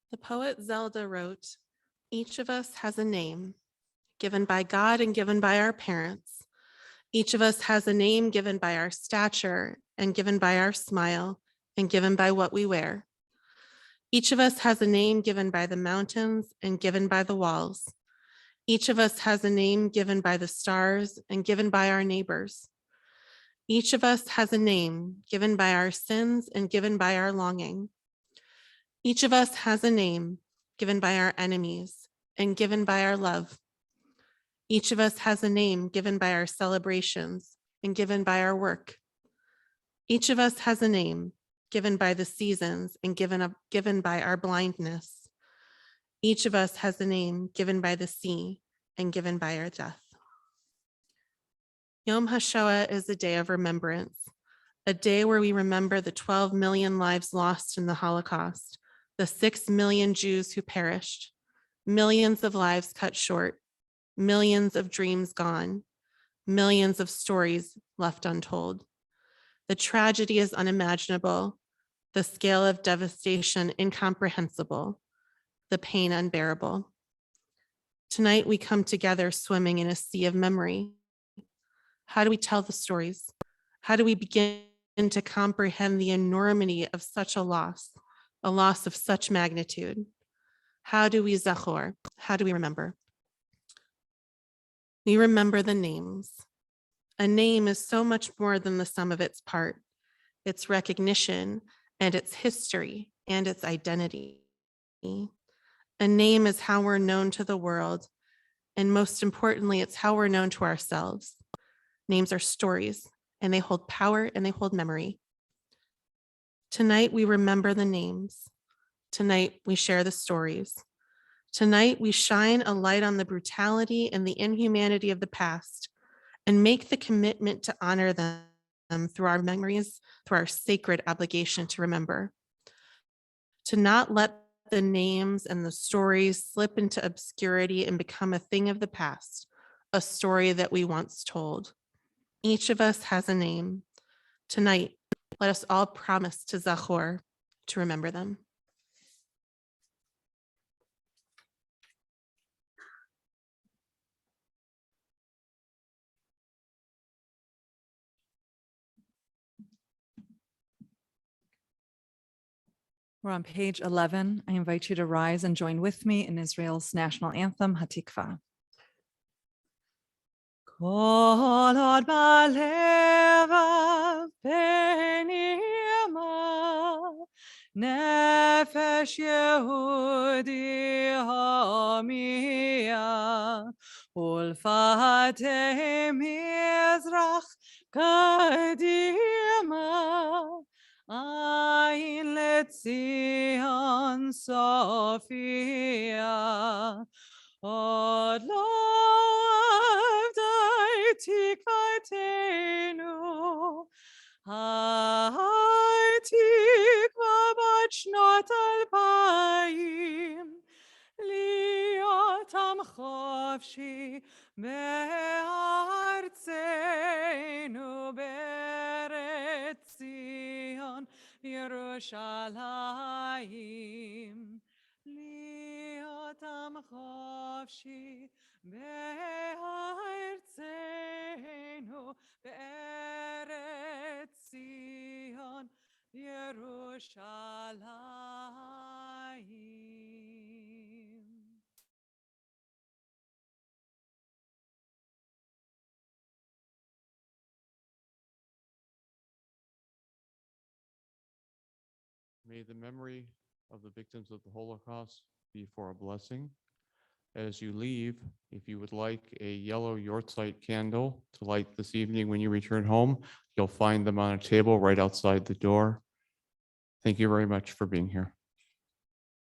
The poet Zelda wrote, "Each of us has a name given by God and given by our parents. Each of us has a name given by our stature and given by our smile and given by what we wear. Each of us has a name given by the mountains and given by the walls. Each of us has a name given by the stars and given by our neighbors. Each of us has a name given by our sins and given by our longing. Each of us has a name given by our enemies and given by our love. Each of us has a name given by our celebrations and given by our work. Each of us has a name given by the seasons and given by our blindness. Each of us has a name given by the sea and given by our death." Yom HaShoah is a day of remembrance, a day where we remember the 12 million lives lost in the Holocaust, the 6 million Jews who perished, millions of lives cut short, millions of dreams gone, millions of stories left untold. The tragedy is unimaginable, the scale of devastation incomprehensible, the pain unbearable. Tonight we come together swimming in a sea of memory. How do we tell the stories? How do we begin to comprehend the enormity of such a loss of such magnitude? How do we zachor? How do we remember? We remember the names. A name is so much more than the sum of its part, its recognition and its history and its identity. A name is how we're known to the world, and most importantly, it's how we're known to ourselves. Names are stories, and they hold power and they hold memory. Tonight, we remember the names. Tonight, we share the stories. Tonight, we shine a light on the brutality and the inhumanity of the past and make the commitment to honor them through our memories, through our sacred obligation to remember. To not let the names and the stories slip into obscurity and become a thing of the past, a story that we once told. Each of us has a name. Tonight, let us all promise to zachor, to remember them. We're on page 11. I invite you to rise and join with me in Israel's national anthem, Hatikva. Kol od balevav beniyama, nefesh Yehudi hamia, ulfatei mizrach kadima, Ayin letzion Sophia, Od lo avdai tikvatenu, Hai tikva bat shnot alpayim, Liot am chofshi be'artzenu be'eretz Zion Yerushalayim. Liot am chofshi be'artzenu be'eretz Zion Yerushalayim. May the memory of the victims of the Holocaust be for a blessing. As you leave, if you would like a yellow Yortzeit candle to light this evening when you return home, you'll find them on a table right outside the door. Thank you very much for being here.